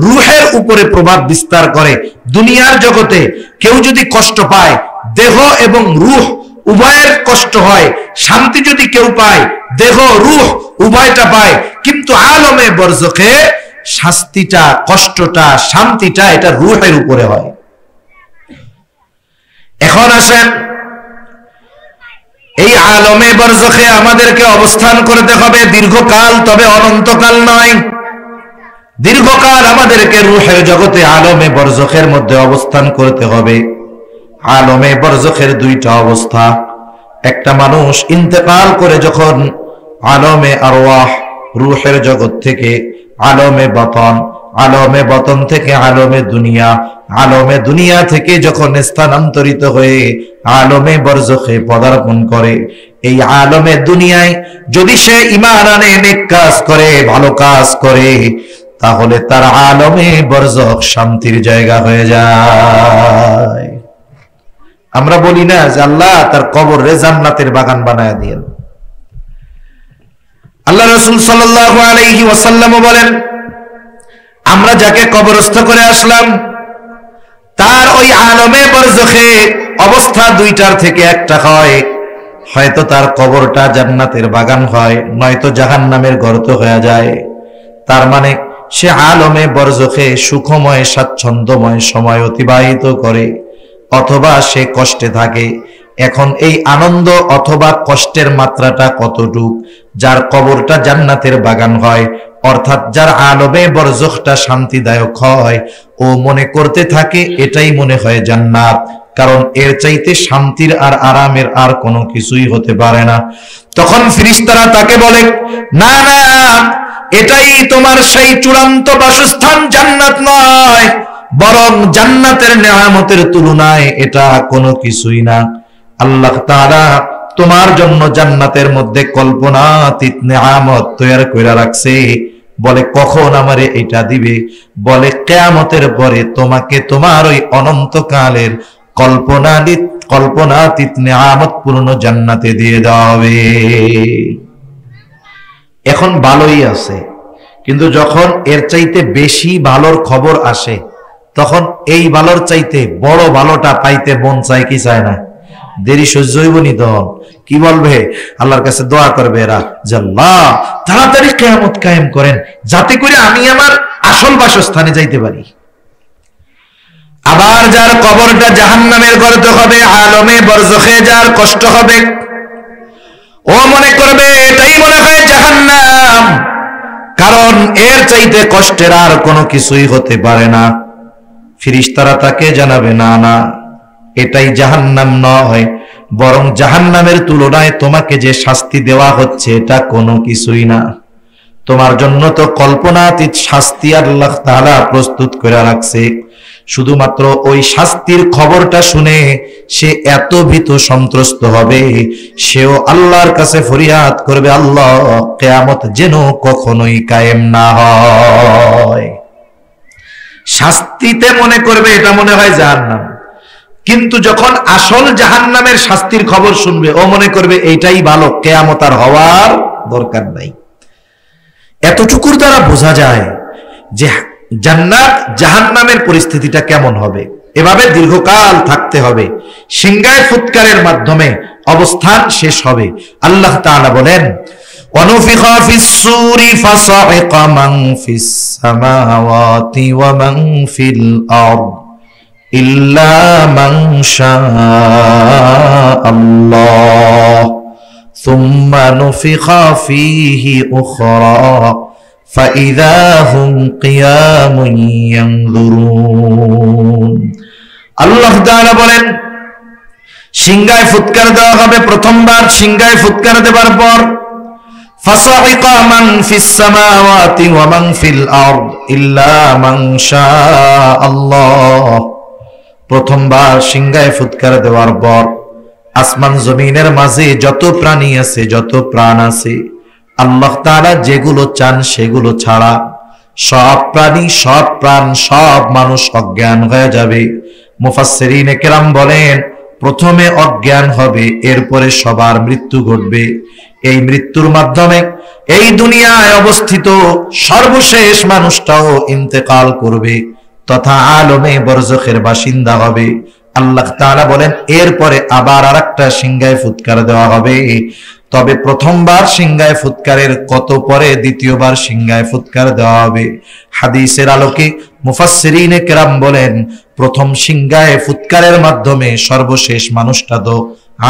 রূহের উপরে প্রভাব বিস্তার করে। দুনিয়ার জগতে কেউ যদি কষ্ট পায়, দেহ এবং রূহ উভয়ের কষ্ট হয়। শান্তি যদি কেউ পায়, দেহ রূহ উভয়টা পায়। কিন্তু আলমে বরজখে শাস্তিটা, কষ্টটা, শান্তিটা এটা রূহের উপরে হয়। এখন আসেন, এই আলমে বরজখে আমাদেরকে অবস্থান করতে হবে দীর্ঘকাল, তবে অনন্তকাল নয়। দীর্ঘকাল আমাদেরকে রূহের জগতে আলমে বরজখের মধ্যে অবস্থান করতে হবে। আলমে বরজখের দুইটা অবস্থা। একটা মানুষ ইন্তেকাল করে যখন আলমে আরওয়াহ, রূহের জগৎ থেকে আলমে বাতন, আলমে বাতন থেকে আলমে দুনিয়া, আলমে দুনিয়া থেকে যখন স্থানান্তরিত হয়ে আলমে বরজখে পদার্পণ করে, এই আলমে দুনিয়ায় যদি সে ঈমান আনে, নেক কাজ করে, ভালো কাজ করে, তাহলে তার আলমে বরজখ শান্তির জায়গা হয়ে যায়। আমরা বলি না যে আল্লাহ তার কবরে জান্নাতের বাগান বানায় দিয়েন। আল্লাহ রাসূল সাল্লাল্লাহু আলাইহি ওয়াসাল্লাম বলেন, আমরা যাকে কবরস্থ করে আসলাম তার ওই আলমে বরজখে অবস্থা দুইটার থেকে একটা হয়। হয়তো তার কবরটা জান্নাতের বাগান হয়, নয়তো জাহান্নামের গর্ত হয়ে যায়। তার মানে সে আলমে বরজখে সুখময় স্বাচ্ছন্দ্যময় সময় অতিবাহিত করে, অথবা সে কষ্টে থাকে। এখন এই আনন্দ অথবা কষ্টের মাত্রাটা কতটুক? যার কবরটা জান্নাতের বাগান হয়, অর্থাৎ যার আলমে বরজখটা শান্তিদায়ক হয়, ও মনে করতে থাকে এটাই মনে হয় জান্নাত, কারণ এর চাইতে শান্তির আর আরামের আর কোনো কিছুই হতে পারে না। তখন ফেরেশতারা তাকে বলে, না না, এটাই তোমার সেই চূড়ান্ত বাসস্থান, জান্নাত নয়, বরং জান্নাতের নেয়ামতের তুলনায় এটা কোনো কিছুই না। আল্লাহ তাআলা তোমার জন্য জান্নাতের মধ্যে কল্পনাতীত নেয়ামত তৈরি করে রাখছে। বলে কখন আমারে এটা দিবে? বলে কিয়ামতের পরে তোমাকে তোমার ওই অনন্তকালের কল্পনাতীত নিয়ামত পূর্ণ জান্নাতে দিয়ে দেওয়া হবে। এখন ভালোই আছে, কিন্তু যখন এর চাইতে বেশি ভালোর খবর আসে তখন এই ভালোর চাইতে বড় ভালোটা পাইতে মন চায় কি চায় না? দেরি সহ্য হইব নি তখন কি বলবে? আল্লাহর কাছে দোয়া করবে এরা যে আল্লাহ তাড়াতাড়ি কিয়ামত কায়েম করেন যাতে করে আমি আমার আসল বাসস্থানে যাইতে পারি। আবার যার কবরটা জাহান্নামের গর্ত হবে, আলমে বরজখে যার কষ্ট হবে, ও মনে করবে এটাই মনে হয় জাহান্নাম, কারণ এর চাইতে কষ্টের আর কোনো কিছুই হতে পারে না। ফেরেশতারা তাকে জানাবে না না, এটাই জাহান্নাম নয়, বরং জাহান্নামের তুলনায় তোমাকে যে শাস্তি দেওয়া হচ্ছে এটা কোনো কিছুই না। তোমার জন্য তো কল্পনাতীত শাস্তি আল্লাহ তাআলা প্রস্তুত করে রাখছে। শুধুমাত্র ওই শাস্তির খবরটা শুনে সে এত ভীত সন্ত্রস্ত হবে, সেও আল্লাহর কাছে ফরিয়াদ করবে আল্লাহ কিয়ামত যেন কখনোই কায়েম না হয়। শাস্তিতে মনে করবে এটা মনে হয় জাহান্নাম, কিন্তু যখন আসল জাহান্নামের শাস্তির খবর শুনবে ও মনে করবে এইটাই ভালো, কিয়ামত আর হওয়ার দরকার নাই। এতটুকুর দ্বারা বোঝা যায় যে জান্নাত জাহান্নামের পরিস্থিতিটা কেমন হবে। এভাবে দীর্ঘকাল থাকতে হবে, সিংহায় ফুৎকারের মাধ্যমে অবস্থান শেষ হবে। আল্লাহ তাআলা বলেন ونفخ في الصور فصعق من في السماوات ومن في الأرض إلا من شاء الله ثم نفخ فيه أخرى فإذا هم قيام ينظرون। আল্লাহ তাআলা বলেন সিংহায় ফুৎকার দেওয়া হবে। প্রথমবার সিংহায় ফুৎকার দেওয়ার পর فصعق من في السماوات ومن في الأرض إلا من شاء الله। প্রথমবার সিংহায় ফুৎকার দেওয়ার পর আসমান জমিনের মাঝে যত প্রাণী আছে, যত প্রাণ আছে, আল্লাহ তাআলা যেগুলো চান সেগুলো ছাড়া সব প্রাণী, সব প্রাণ, সব মানুষ অজ্ঞান হয়ে যাবে। মুফাসসিরিনে কেরাম বলেন প্রথমে অজ্ঞান হবে, এরপরে সবার মৃত্যু ঘটবে। এই মৃত্যুর মাধ্যমে এই দুনিয়ায় অবস্থিত সর্বশেষ মানুষটাও ইন্তেকাল করবে তথা আলমে বরজখের বাসিন্দা হবে। আল্লাহ তাআলা বলেন এরপরে আবার আরেকটা সিংহায় ফুৎকার দেওয়া হবে। তবে প্রথমবার সিংহায় ফুৎকারের কত পরে দ্বিতীয়বার সিংহায় ফুৎকার দেওয়া হবে। হাদিসের আলোকে মুফাসসিরিনে কেরাম বলেন প্রথম সিংহায় ফুৎকারের মাধ্যমে সর্বশেষ মানুষটা তো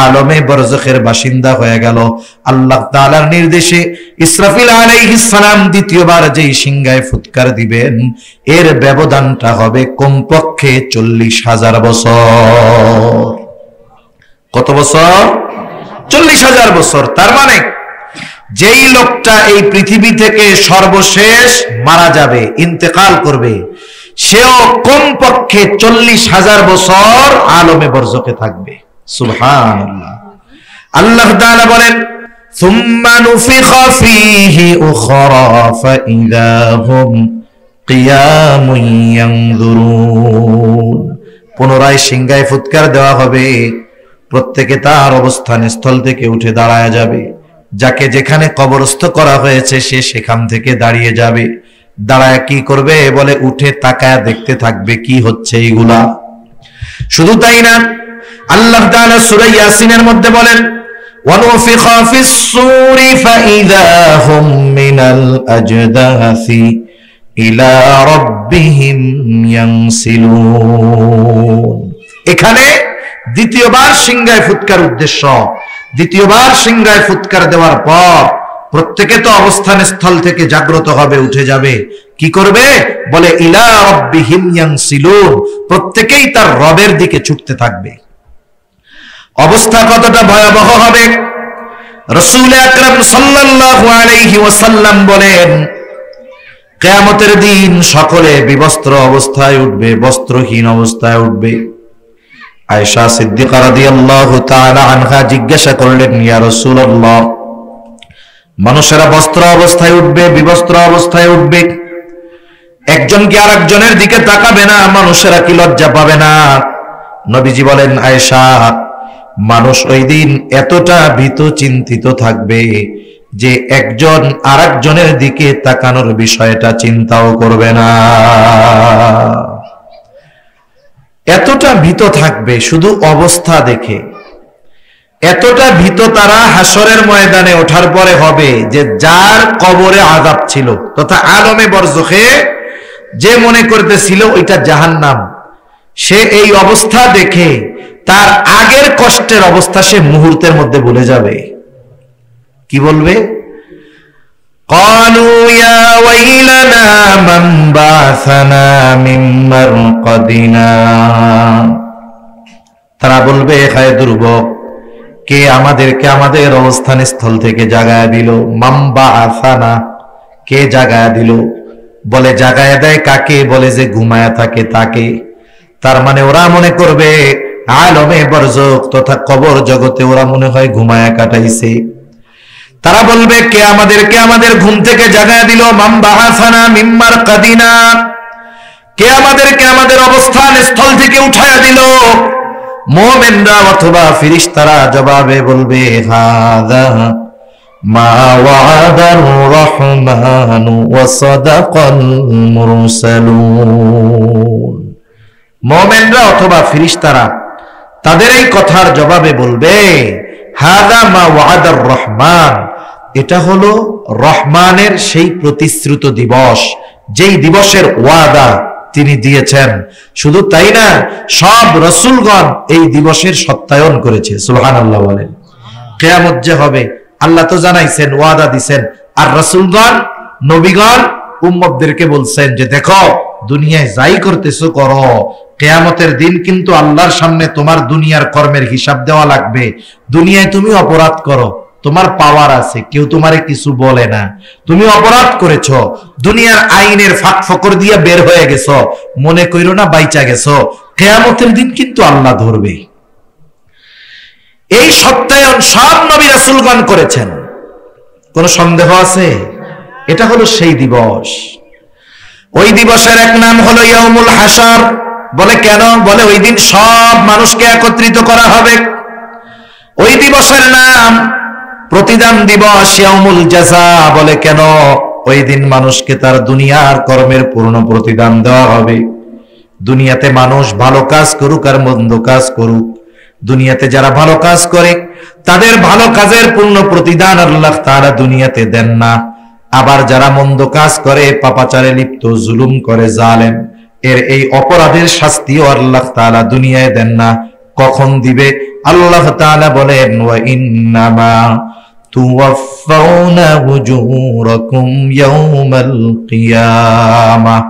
আলমে বরজখের বাসিন্দা হয়ে গেল। আল্লাহ তাআলার নির্দেশে ইসরাফিল আলাইহিস সালাম দ্বিতীয়বার যেই সিংহায় ফুৎকার দিবেন এর ব্যবধানটা হবে কমপক্ষে 40,000 বছর। কত বছর? 40,000 বছর। তার মানে যেই লোকটা এই পৃথিবী থেকে সর্বশেষ মারা যাবে, ইন্তেকাল করবে, সেও কমপক্ষে 40,000 বছর আলমে বরজখে থাকবে। সুবহানাল্লাহ। আল্লাহ তাআলা বলেন সুম্মা নুফিখা ফীহি উখরা ফাইযা হুম কিয়ামুন ইয়ানজুরুন। পুনরায় সিংহায় ফুৎকার দেওয়া হবে, প্রত্যেকে তার অবস্থান স্থল থেকে উঠে দাঁড়ায় যাবে। যাকে যেখানে কবরস্থ করা হয়েছে সে সেখান থেকে দাঁড়িয়ে যাবে। দাঁড়ায় কি করবে? বলে উঠে তাকায় দেখতে থাকবে কি হচ্ছে এইগুলা। শুধু তাই না, আল্লাহ তাআলা সূরা ইয়াসিনের মধ্যে বলেন ওয়ানুফিখা ফিস-সূরি ফাইযা হুম মিনাল আজদাসি ইলা রাব্বিহিম ইয়ানসিলুন। এখানে দ্বিতীয়বার সিংহায় ফুৎকার উদ্দেশ্য। দ্বিতীয়বার সিংহায় ফুৎকার দেওয়ার পর প্রত্যেকে তো অবস্থান স্থল থেকে জাগ্রত হবে, উঠে যাবে। কি করবে? বলে ইলা রাব্বিহিম ইয়ানসিলুন, প্রত্যেকেই তার রবের দিকে ছুটতে থাকবে। অবস্থা কতটা ভয়াবহ হবে রাসূল আকরাম সাল্লাল্লাহু আলাইহি ওয়াসাল্লাম বলেন কিয়ামতের দিন সকলে বিবস্ত্র অবস্থায় উঠবে, বস্ত্রহীন অবস্থায় উঠবে। আয়েশা সিদ্দিকা রাদিয়াল্লাহু তাআলা আনহা জিজ্ঞাসা করলেন ইয়া রাসূলুল্লাহ, মানুষেরা বস্ত্র অবস্থায় উঠবে, বিবস্ত্র অবস্থায় উঠবে, একজন কি আরেকজনের দিকে তাকাবে না? মানুষেরা কি লজ্জা পাবে না? নবীজি বলেন, আয়েশা, মানুষ ওই দিন এতটা ভীত চিন্তিত থাকবে যে একজন আরেকজনের দিকে তাকানোর বিষয়টা চিন্তাও করবে না। এতটা ভীত থাকবে শুধু অবস্থা দেখে। এতটা ভীত তারা হাসরের ময়দানে ওঠার পরে হবে যে যার কবরে আযাব ছিল তথা আলমে বরজখে যে মনে করতেছিল ওইটা জাহান্নাম, সে এই অবস্থা দেখে তার আগের কষ্টের অবস্থা সে মুহূর্তের মধ্যে ভুলে যাবে। কি বলবে? ক্বালু ইয়া ওয়াইলানা মান বা'সানা মিন মারকাদিনা, তারা বলবে, হায় দুর্ভোগ, কে আমাদেরকে আমাদের অবস্থান স্থল থেকে জাগায়া দিল? মান বা'সানা, কে জাগায়া দিল? বলে জাগায়া দেয় কাকে? বলে যে ঘুমায়া থাকে তাকে। তার মানে ওরা মনে করবে আলমে বরজখ তথা কবর জগতে ওরা মনে হয় ঘুমায়া কাটাইছে। তারা বলবে, কে আমাদেরকে আমাদের ঘুম থেকে জাগায়া দিল? মান বা'সানা মিন মারকাদিনা, কে আমাদেরকে আমাদের অবস্থান স্থল থেকে উঠায়া দিল? মুমিনরা অথবা ফেরেশতারা জবাবে বলবে, হাযা মা ওয়াদার রহমানু ওয়া সাদাকাল মুরসালুন। মুমিনরা অথবা ফেরেশতারা তাদের এই কথার জবাবে বলবে, হাযা মা ওয়াদার রহমান, এটা হলো রহমানের সেই প্রতিশ্রুত দিবস, যেই দিবসের ওয়াদা তিনি দিয়েছেন। শুধু তাই না, সব রাসূলগণ এই দিবসের সত্যায়ন করেছে। সুবহানাল্লাহ বলেন। কিয়ামত যে হবে আল্লাহ তো জানাইছেন, ওয়াদা দিবেন, আর রাসূলগণ নবীগণ উম্মতদেরকে বলছেন যে দেখো দুনিয়ায় যাই করতেছো করো, কিয়ামতের দিন কিন্তু আল্লাহর সামনে তোমার দুনিয়ার কর্মের হিসাব দেওয়া লাগবে। দুনিয়ায় তুমি অপরাধ করো, তোমার পাওয়ার আছে, কেউ তোমারে কিছু বলে না, তুমি অপরাধ করেছো, দুনিয়ার আইনের ফাঁক ফকর দিয়ে বের হয়ে গেছো, মনে কইরো না বাইচা গেছো, কিয়ামতের দিন কিন্তু আল্লাহ ধরবে। এই সত্যায়ন সব নবী রাসূলগণ করেছেন, কোন সন্দেহ আছে? এটা হলো সেই দিবস। ওই দিবসের এক নাম হলো ইয়াউমুল হাসর। বলে কেন? বলে ওই দিন সব মানুষকে একত্রিত করা হবে। ওই দিবসের নাম প্রতিদান দিবস, ইয়াউমুল জাযা। বলে কেন? ওই দিন মানুষকে তার দুনিয়ার কর্মের পূর্ণ প্রতিদান দেওয়া হবে। দুনিয়াতে মানুষ ভালো কাজ করুক আর মন্দ কাজ করুক, দুনিয়াতে যারা ভালো কাজ করে তাদের ভালো কাজের পূর্ণ প্রতিদান আল্লাহ তাআলা দুনিয়াতে দেন না। আবার যারা মন্দ কাজ করে, পাপাচারে লিপ্ত, জুলুম করে, জালেম, এর এই অপরাধের শাস্তিও আল্লাহ তাআলা দুনিয়ায় দেন না। কখন দিবে? আল্লাহ তাআলা বলেন, ওয়া ইন্নামা তুওয়াফাউনা উজুরাকুম ইয়াউমাল কিয়ামাহ।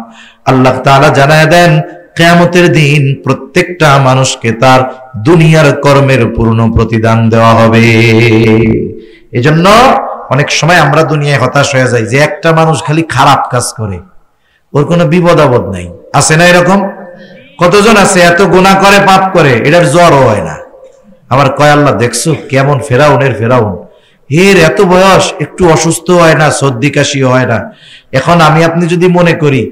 আল্লাহ তাআলা জানায় দেন, কিয়ামতের দিন প্রত্যেকটা মানুষকে তার দুনিয়ার কর্মের পূর্ণ প্রতিদান দেওয়া হবে। এজন্য অনেক সময় আমরা দুনিয়ায় হতাশ হয়ে যাই যে একটা মানুষ খালি খারাপ কাজ করে, ওর কোনো বিপদ আপদ নাই। আছে না এরকম? কতজন আছে এত গুনাহ করে, পাপ করে, এটার জ্বরও হয় না। আবার কয় আল্লাহ দেখছো কেমন ফেরাউনের ফেরাউন, এর এত বয়স একটু অসুস্থ হয় না, সর্দি কাশি হয় না। এখন আমি আপনি যদি মনে করি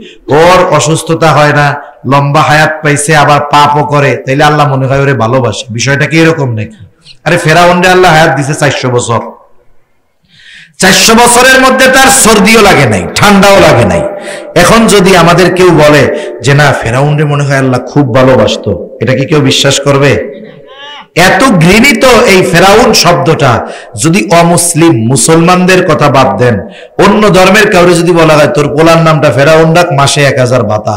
ওর অসুস্থতা হয় না, লম্বা হায়াত পাইছে, আবার পাপও করে, তাইলে আল্লাহ মনে হয় ওরে ভালোবাসে। বিষয়টা কি এরকম নাকি? আরে ফেরাউনরে আল্লাহ হায়াত দিছে 400 বছর। 400 বছরের মধ্যে তার সর্দিও লাগে নাই, ঠান্ডাও লাগে নাই। এখন যদি আমাদের কেউ বলে যে না ফেরাউনরে মনে হয় আল্লাহ খুব ভালোবাসতো, এটা কি কেউ বিশ্বাস করবে? এত ঘৃণিত এই ফেরাউন শব্দটা যদি অমুসলিম মুসলমানদের কথা বাদ দেন, অন্য ধর্মের কাউরে যদি বলা হয় তোর পোলার নামটা ফেরাউন রাখ, মাসে 1000 ভাতা,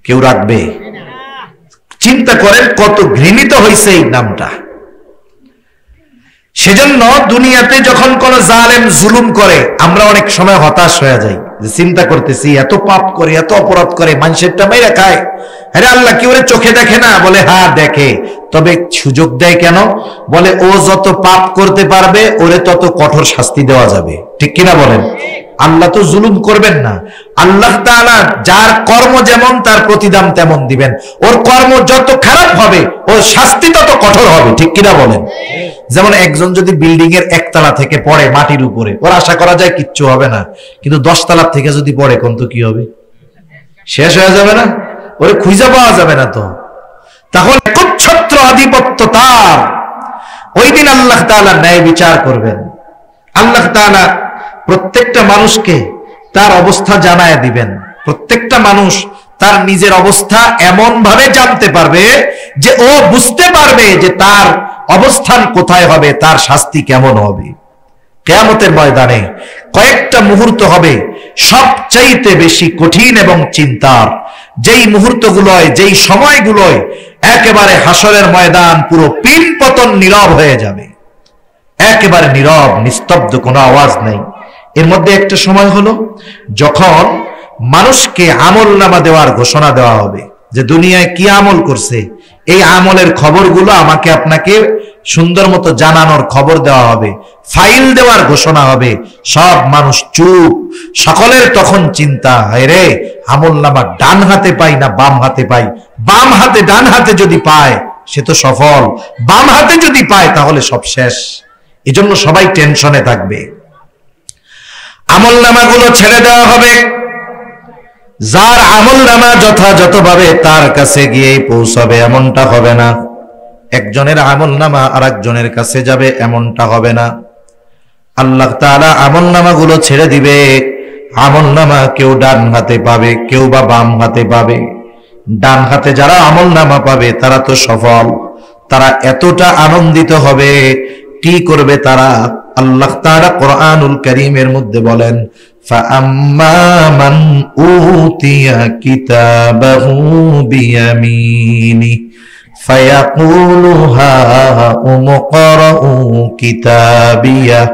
কেউ রাখবে? চিন্তা করেন কত ঘৃণিত হয়েছে এই নামটা। সেজন্য দুনিয়াতে যখন কোন জালেম জুলুম করে আমরা অনেক সময় হতাশ হয়ে যাই, যে চিন্তা করতেছি এত পাপ করে, এত অপরাধ করে, মানুষেরটা মেরে খায়, আরে আল্লাহ কি ওরে চোখে দেখে না? বলে হ্যাঁ দেখে, তবে সুযোগ দেয় কেন? বলে ও যত পাপ করতে পারবে ওরে তত কঠোর শাস্তি দেওয়া যাবে। ঠিক কিনা বলেন? আল্লাহ তো জুলুম করবেন না। আল্লাহ তাআলা যার কর্ম যেমন তার প্রতিদান তেমন দিবেন। ওর কর্ম যত খারাপ হবে ওর শাস্তি তত কঠোর হবে। ঠিক কিনা বলেন? যেমন একজন যদি বিল্ডিং এর 1 তলা থেকে পড়ে মাটির উপরে, ওর আশা করা যায় কিচ্ছু হবে না, কিন্তু 10 তলা থেকে যদি পড়ে কোন তো কি হবে? শেষ হয়ে যাবে না? ওরে খুঁজে পাওয়া যাবে না তো। তাহলে একচ্ছত্র আধিপত্য তার। ওই দিন আল্লাহ তাআলা ন্যায় বিচার করবেন। আল্লাহ তাআলা প্রত্যেকটা মানুষকে তার অবস্থা জানায় দিবেন। প্রত্যেকটা মানুষ তার নিজের অবস্থা এমন ভাবে জানতে পারবে যে ও বুঝতে পারবে যে তার অবস্থান কোথায় হবে, তার শাস্তি কেমন হবে। কিয়ামতের ময়দানে কয়েকটা মুহূর্ত হবে সবচাইতে বেশি কঠিন এবং চিন্তার। যেই মুহূর্তগুলোয়, যেই সময়গুলোয় একেবারে হাসরের ময়দান পুরো পিন পতন নীরব হয়ে যাবে, একেবারে নীরব, নিস্তব্ধ, কোনো আওয়াজ নাই। এর মধ্যে একটা সময় হলো যখন মানুষকে আমলনামা দেওয়ার ঘোষণা দেওয়া হবে যে দুনিয়ায় কি আমল করছে, এই আমলের খবরগুলো আমাকে আপনাকে সুন্দর মতো জানানোর খবর দেওয়া হবে, ফাইল দেওয়ার ঘোষণা হবে। সব মানুষ চুপ, সকলের তখন চিন্তা, হায় রে, আমলনামা ডান হাতে পাই না বাম হাতে পাই। বাম হাতে ডান হাতে যদি পায় সে তো সফল, বাম হাতে যদি পায় তাহলে সব শেষ। এজন্য সবাই টেনশনে থাকবে। আমলনামাগুলো ছেড়ে দেওয়া হবে। যার আমলনামা যথাযথভাবে তার কাছে গিয়ে পৌঁছাবে এমনটা হবে না, একজনের আমলনামা আরেকজনের কাছে যাবে এমনটা হবে না। আল্লাহ তাআলা আমলনামাগুলো ছেড়ে দিবে। আমলনামা কেউ ডান হাতে পাবে, কেউ বা বাম হাতে পাবে। ডান হাতে যারা আমলনামা পাবে তারা তো সফল, তারা এতটা আনন্দিত হবে, কি করবে তারা? আল্লাহ তাআলা কোরআনুল কারীমের মধ্যে বলেন, فَأَمَّا مَنْ أُوتِيَ كِتَابَهُ بِيَمِينِهِ فَيَقُولُ هَاؤُمُ اقْرَءُوا كِتَابِيَهْ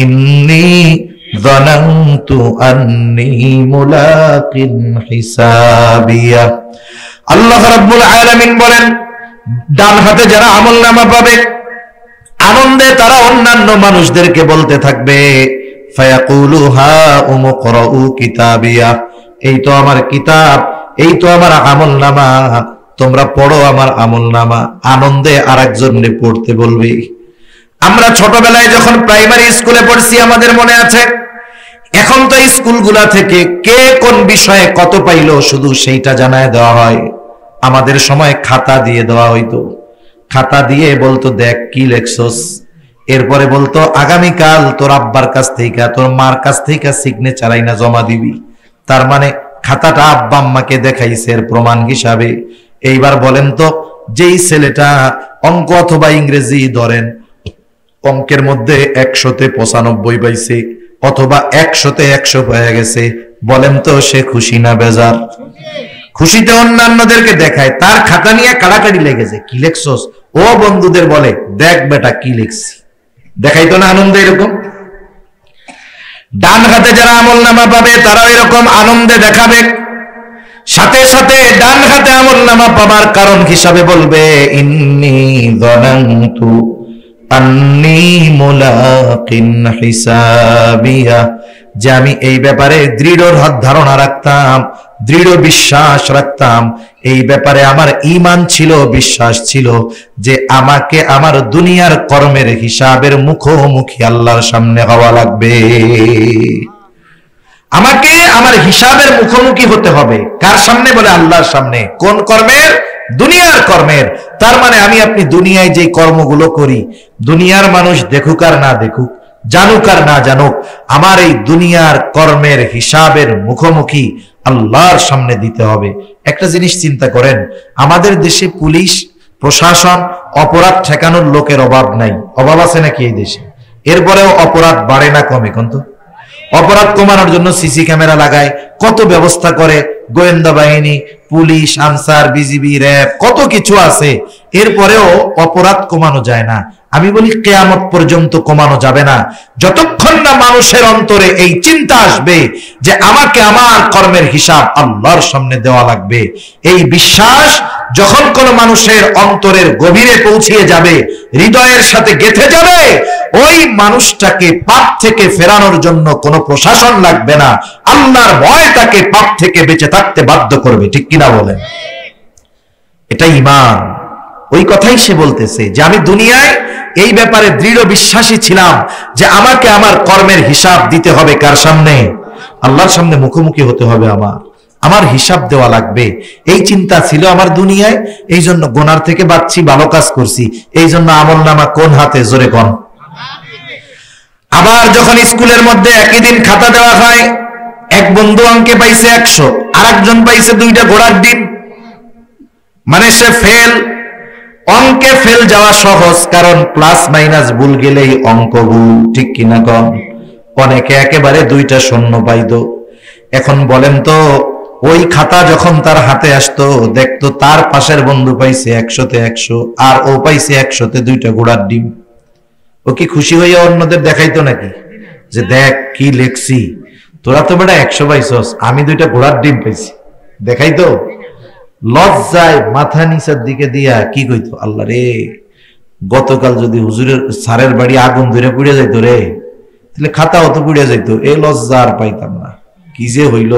إِنِّي ظَنَنْتُ أَنِّي مُلَاقٍ حِسَابِيَهْ। আল্লাহ রাব্বুল আলামিন বলেন, ডান হাতে যারা আমলনামা পাবে আনন্দে তারা অন্যান্য মানুষদেরকে বলতে থাকবে, ফায়াকুলু হাউম ইকরাউ কিতাবিয়া, এই তো আমার কিতাব, এই তো আমার আমলনামা, তোমরা পড়ো আমার আমলনামা। আনন্দে আরেকজনকে পড়তে বলবে। আমরা ছোটবেলায় যখন প্রাইমারি স্কুলে পড়ছি আমাদের মনে আছে। এখন তো স্কুলগুলা থেকে কে কোন বিষয়ে কত পাইলো শুধু সেইটা জানায় দেওয়া হয়। আমাদের সময় খাতা দিয়ে দেওয়া হইতো। খাতা দিয়ে বলতো, দেখ কি লেখছস। এরপরে বলতো, আগামীকাল তোর আব্বার কাছ থেকে, তোর মার কাছ থেকে সিগনেচার আইনা জমা দিবি। তার মানে খাতাটা আব্বা আম্মাকে দেখাইছে এর প্রমাণ হিসাবে। এইবার বলেন তো, যেই ছেলেটা অঙ্ক অথবা ইংরেজি ধরেন অঙ্কের মধ্যে 100-তে 95 পাইছে অথবা 100-তে 100 পেয়ে গেছে, বলেন তো সে খুশি না বেজার? খুশিতে অন্যান্যদেরকে দেখায়, তার খাতা নিয়ে কাড়াকাড়ি লেগেছে, কি লেখছস? ও বন্ধুদের বলে, দেখ বেটা কি লিখছি। দেখাইতো না আনন্দে এরকম? ডান হাতে যারা আমলনামা পাবে তারাও এরকম আনন্দে দেখাবে। সাথে সাথে ডান হাতে আমলনামা পাবার কারণ হিসাবে বলবে, ইন্নী যানানতু আন্নী মুলাকিন হিসাবিয়া, যে আমি এই ব্যাপারে দৃঢ় ধারণা রাখতাম, দৃঢ় বিশ্বাস রাখতাম, এই ব্যাপারে আমার ঈমান ছিল, বিশ্বাস ছিল যে আমাকে আমার দুনিয়ার কর্মের হিসাবের মুখোমুখি আল্লাহর সামনে হওয়া লাগবে। আমাকে আমার হিসাবের মুখোমুখি হতে হবে। কার সামনে? বলে আল্লাহর সামনে। কোন কর্মের? দুনিয়ার কর্মের। তার মানে আমি আপনি দুনিয়ায় যে কর্মগুলো করি, দুনিয়ার মানুষ দেখুক আর না দেখুক, জানুক আর না জানুক, আমার এই দুনিয়ার কর্মের হিসাবের মুখোমুখি আল্লাহর সামনে দিতে হবে। একটা জিনিস চিন্তা করেন, আমাদের দেশে পুলিশ প্রশাসন অপরাধ ঠেকানোর লোকের অভাব নাই। অভাব আছে নাকি এই দেশে? এরপরেও অপরাধ বাড়ে না কমে? কিন্তু অপরাধ কমানোর জন্য সিসি ক্যামেরা লাগায়, কত ব্যবস্থা করে, গোয়েন্দা বাহিনী, পুলিশ, আনসার, বিজিবি, র্যাব, কত কিছু আছে। এরপরেও অপরাধ কমানো যায় না। আমি বলি কিয়ামত পর্যন্ত কমানো যাবে না, যতক্ষণ না মানুষের অন্তরে এই চিন্তা আসবে যে আমাকে আমার কর্মের হিসাব আল্লাহর সামনে দেওয়া লাগবে। এই বিশ্বাস যখন কোন মানুষের অন্তরের গভীরে পৌঁছিয়ে যাবে, হৃদয়ের সাথে গেঁথে যাবে, ওই মানুষটাকে পাপ থেকে ফেরানোর জন্য কোনো প্রশাসন লাগবে না। আল্লাহর ভয় তাকে পাপ থেকে বেঁচে থাকতে বাধ্য করবে। ঠিক কিনা বলেন? এটা ঈমান। ওই কথাই সে বলতেছে যে আমি দুনিয়ায় এই ব্যাপারে দৃঢ় বিশ্বাসী ছিলাম যে আমাকে আমার কর্মের হিসাব দিতে হবে কার সামনে? আল্লাহর সামনে মুখোমুখি হতে হবে আমার। আমার হিসাব দেওয়া লাগবে, এই চিন্তা ছিল আমার দুনিয়ায়। এই জন্য গোনার থেকে বাঁচছি, ভালো কাজ করছি, এই জন্য আমলনামা কোন হাতে, জোরে কোন। আবার যখন স্কুলের মধ্যে একই দিন খাতা দেওয়া হয়, এক বন্ধু অঙ্কে পাইছে 100, আর একজন পাইছে 2টা ঘোড়ার ডিম, মানে সে ফেল। অঙ্কে ফেল যাওয়া সহজ, কারণ প্লাস মাইনাস ভুল গেলেই অঙ্ক ভুল, ঠিক কিনা কম। অনেকে একেবারে 2টা শূন্য পাইতো। এখন বলেন তো, ওই খাতা যখন তার হাতে আসতো, দেখতো তার পাশের বন্ধু পাইছে 100-তে 100, আর ও পাইছে 100-তে 2টা ঘোড়ার ডিম। ও কি খুশি হইয়া অন্যদের দেখাইতো নাকি যে দেখ কি লেখছি, তোরা তো বেটা 100 পাইছস, আমি 2টা ঘোড়ার ডিম পাইছি, দেখাইতো? লজ্জায় মাথা নিচের দিকে দিয়া কি কইতো, আল্লাহ রে, গতকাল যদি হুজুরের স্যারের বাড়ি আগুন ধরে পুড়ে যাইতো রে, তাহলে খাতাও তো পুড়ে যাইতো, এই লজ্জা আর পাইতাম না, কি যে হইল।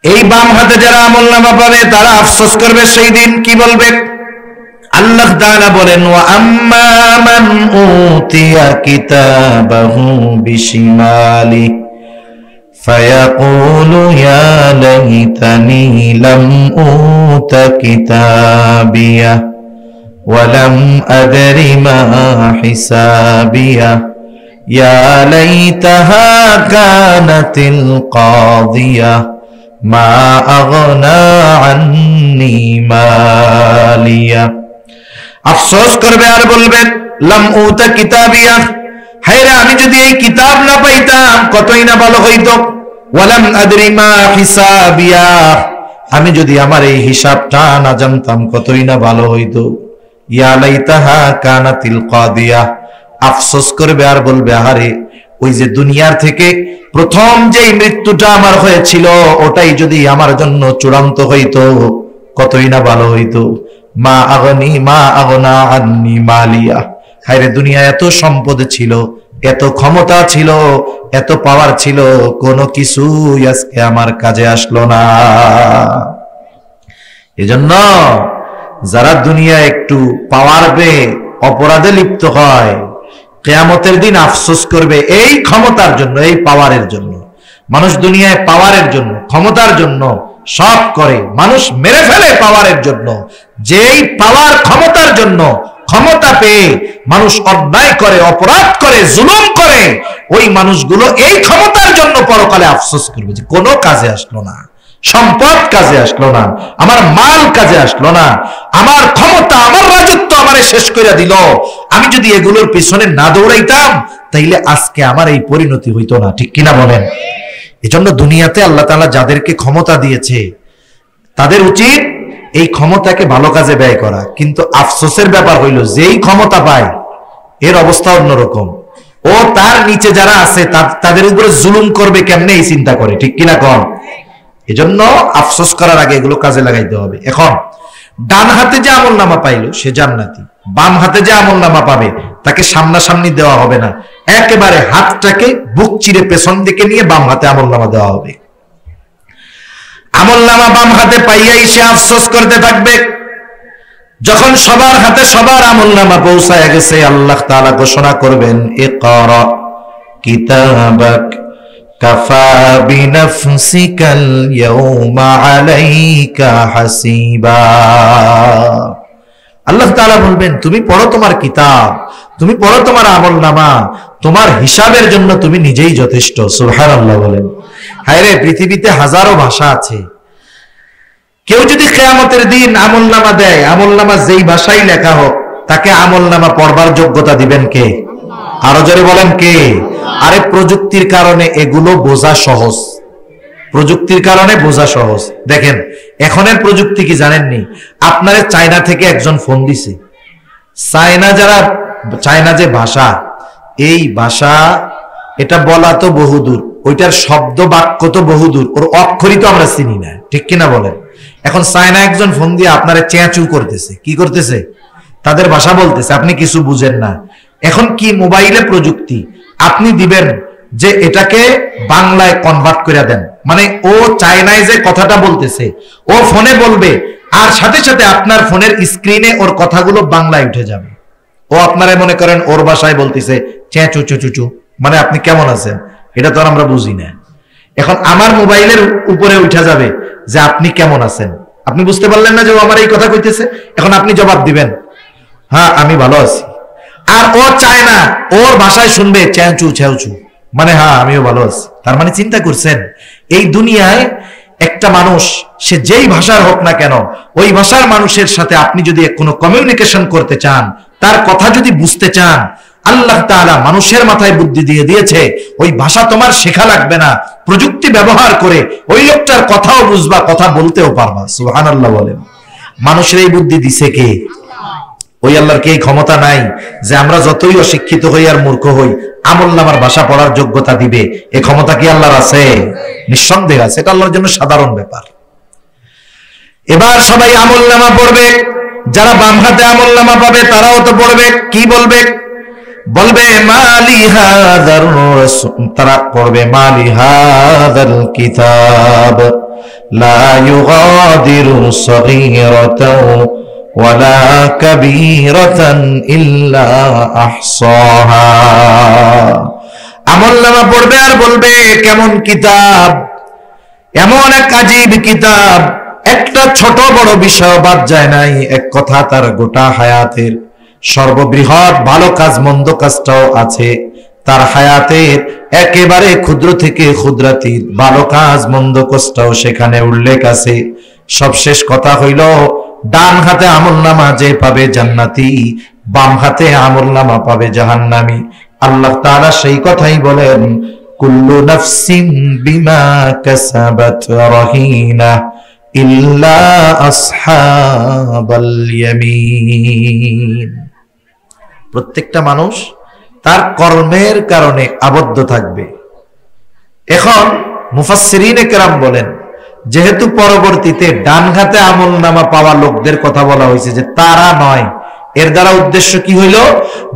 এই বাম হাতে যারা আমলনামা পাবে তারা আফসোস করবে সেই দিন। কি বলবে? আল্লাহ তাআলা বলেন, ওয়া আম্মা মান উতিয়া কিতাবাহু বিশিমালি ফায়াকুলু ইয়া লাইতানি লাম উতা কিতাবিয়া ওয়া লাম আদরি মা হিসাবিয়া ইয়া লাইতাহা কানাতিল কাদিয়া মা আগনা আন্নি মালিয়া। আফসোস করবে আর বলবেন, লাম উতা কিতাবিয়া, হায়রে আমি যদি এই কিতাব না পাইতাম কতই না ভালো হইতো। ওয়ালাম আদরি মা হিসাবিয়া, আমি যদি আমার এই হিসাবটা না জানতাম কতই না ভালো হইতো। ইয়া লাইতাহা কানাতিল কাদিয়া, আফসোস করবে আর বলবে, আরে ওই যে দুনিয়ার থেকে প্রথম যে মৃত্যুটা আমার হয়েছিল, ওটাই যদি আমার জন্য চূড়ান্ত হইতো কতই না ভালো হইতো। মা আগনা আন্নি মালিয়া, হায়রে দুনিয়া এত সম্পদ ছিল, এত ক্ষমতা ছিল, এত পাওয়ার ছিল, কোনো কিছুই আজকে আমার কাজে আসলো না। এজন্য যারা দুনিয়া একটু পাওয়ার পেয়ে অপরাধে লিপ্ত হয়, কিয়ামতের দিন আফসোস করবে এই ক্ষমতার জন্য, এই পাওয়ারের জন্য। মানুষ দুনিয়ায় পাওয়ারের জন্য, ক্ষমতার জন্য সব করে, মানুষ মেরে ফেলে পাওয়ারের জন্য। যেই পাওয়ার ক্ষমতার জন্য, ক্ষমতা পেয়ে মানুষ অন্যায় করে, অপরাধ করে, জুলুম করে, ওই মানুষগুলো এই ক্ষমতার জন্য পরকালে আফসোস করবে যে কোনো কাজে আসলো না, সম্পদ কাজে আসলো না, আমার মাল কাজে আসলো না, আমার ক্ষমতা, আমার রাজত্ব আমারে শেষ করে দিল। আমি যদি এগুলোর পিছনে না দৌড়াইতাম তাইলে আজকে আমার এই পরিণতি হইতো না, ঠিক কিনা বলেন? এজন্য দুনিয়াতে আল্লাহ তাআলা যাদেরকে ক্ষমতা দিয়েছে তাদের উচিত এই ক্ষমতাকে ভালো কাজে ব্যয় করা। কিন্তু আফসোসের ব্যাপার হইল, যেই ক্ষমতা পায় এর অবস্থা অন্যরকম। ও তার নিচে যারা আছে তাদের উপরে জুলুম করবে কেমনে এই চিন্তা করে, ঠিক কিনা কম? এজন্য আফসোস করার আগে এগুলো কাজে লাগাইতে হবে। এখন ডান হাতে যে আমলনামা পাইলো সে জান্নাতি, বাম হাতে যে আমলনামা পাবে তাকে সামনাসামনি দেওয়া হবে না, একেবারে হাতটাকে বুক চিরে পেছন দিকে নিয়ে বাম হাতে আমলনামা দেওয়া হবে। আমলনামা বাম হাতে পাইয়াই সে আফসোস করতে থাকবে। যখন সবার হাতে সবার আমলনামা পৌঁছায় গেছে, আল্লাহ তাআলা ঘোষণা করবেন, ইকরা কিতাবাক কাফা বিনাফসিকাল ইয়াউমা আলাইকা হাসিবা। আল্লাহ তাআলা বলবেন, তুমি পড়ো তোমার কিতাব, তুমি পড়ো তোমার আমলনামা, তোমার হিসাবের জন্য তুমি নিজেই যথেষ্ট। সুবহানাল্লাহ বলেন। হায়রে, পৃথিবীতে হাজারো ভাষা আছে, কেউ যদি কিয়ামতের দিন আমলনামা দেয়, আমলনামা যেই ভাষায় লেখা হোক, তাকে আমলনামা পড়বার যোগ্যতা দিবেন কে? আরো জোরে বলেন কে? আরে প্রযুক্তির কারণে এগুলো বোঝা সহজ, প্রযুক্তির কারণে বোঝা সহজ। দেখেন এখনের প্রযুক্তি কি জানেননি? আপনারে চায়না থেকে একজন ফোন দিছে, চায়না যে ভাষা, এই ভাষা এটা বলা তো বহুদূর, ওইটার শব্দ বাক্য তো বহুদূর, ওর অক্ষরই তো আমরা চিনি না, ঠিক কিনা বলেন? এখন চায়না একজন ফোন দিয়ে আপনারে চেঁচু করতেছে, কি করতেছে? তাদের ভাষা বলতেছে, আপনি কিছু বুঝেন না। এখন কি মোবাইলে প্রযুক্তি, আপনি দিবেন যে এটাকে বাংলায় কনভার্ট করে দেন, মানে ও চায়নায় যে কথাটা বলতেছে ও ফোনে বলবে, আর সাথে সাথে আপনার ফোনের স্ক্রিনে ওর কথাগুলো বাংলায় উঠে যাবে। ও আপনারা মনে করেন ওর ভাষায় বলতেছে চেঁচু চুচুচু, মানে আপনি কেমন আছেন, এটা তো আমরা বুঝি না। এখন আমার মোবাইলের উপরে উঠা যাবে যে আপনি কেমন আছেন। আপনি বুঝতে পারলেন না যে ও আমার এই কথা কইতেছে, এখন আপনি জবাব দিবেন হ্যাঁ আমি ভালো আছি। আর ও চায় না, ওর ভাষায় শুনবে চ্যাঁচু ছ্যাঁচু, মানে হ্যাঁ আমিও ভালো আছি। তার মানে চিন্তা করছেন এই দুনিয়ায় একটা মানুষ সে যেই ভাষার হোক না কেন, ওই ভাষার মানুষের সাথে আপনি যদি কোনো কমিউনিকেশন করতে চান, তার কথা যদি বুঝতে চান, আল্লাহ তাআলা মানুষের মাথায় বুদ্ধি দিয়ে দিয়েছে। ওই ভাষা তোমার শেখা লাগবে না, প্রযুক্তি ব্যবহার করে ওই লোকটার কথাও বুঝবা, কথা বলতেও পারবা। সুবহানাল্লাহ বলেন। মানুষের এই বুদ্ধি দিছে কে? ওই আল্লাহর কি এই ক্ষমতা নাই যে আমরা যতই অশিক্ষিত হই আর মূর্খ হই আমলনামার ভাষা পড়ার যোগ্যতা দিবে? এই ক্ষমতা কি আল্লাহর আছে? নিঃসন্দেহে আছে। এটা আল্লাহর জন্য সাধারণ ব্যাপার। এবার সবাই আমলনামা পড়বে, যারা বাম হাতে আমলনামা পাবে তারাও তো পড়বে। কি বলবে? বলবে মালি হাযার রাসূল, তারা পড়বে মালি হাযাল কিতাব লা ইউগাদিরু সগীরাতাও ওয়ালা কাবীরাতান ইল্লা আহসাহা। আমলনামা পড়বে আর বলবে কেমন কিতাব, এমন এক আজীব কিতাব, একটা ছোট বড় বিষয় বাদ যায় নাই। এক কথা তার গোটা হায়াতের সর্ববৃহৎ ভালো কাজ মন্দ কাজটাও আছে তার হায়াতের একেবারে ক্ষুদ্র থেকে ক্ষুদ্রাতীত ভালো কাজ মন্দ কাজটাও সেখানে উল্লেখ আছে। সবশেষ কথা হইল ডান হাতে আমলনামা যে পাবে জান্নাতি, বাম হাতে আমলনামা পাবে জাহান্নামী। আল্লাহ তাআলা সেই কথাই বলেন কুল্লু নাফসিন বিমা কাসাবাত রাহিনা ইল্লা আসহাবাল ইয়ামিন। প্রত্যেকটা মানুষ তার কর্মের কারণে আবদ্ধ থাকবে। এখন মুফাসসিরিনে কেরাম বলেন যেহেতু পরবর্তীতে ডান হাতে আমলনামা পাওয়া লোকদের কথা বলা হয়েছে যে তারা নয়, এর দ্বারা উদ্দেশ্য কি হইল?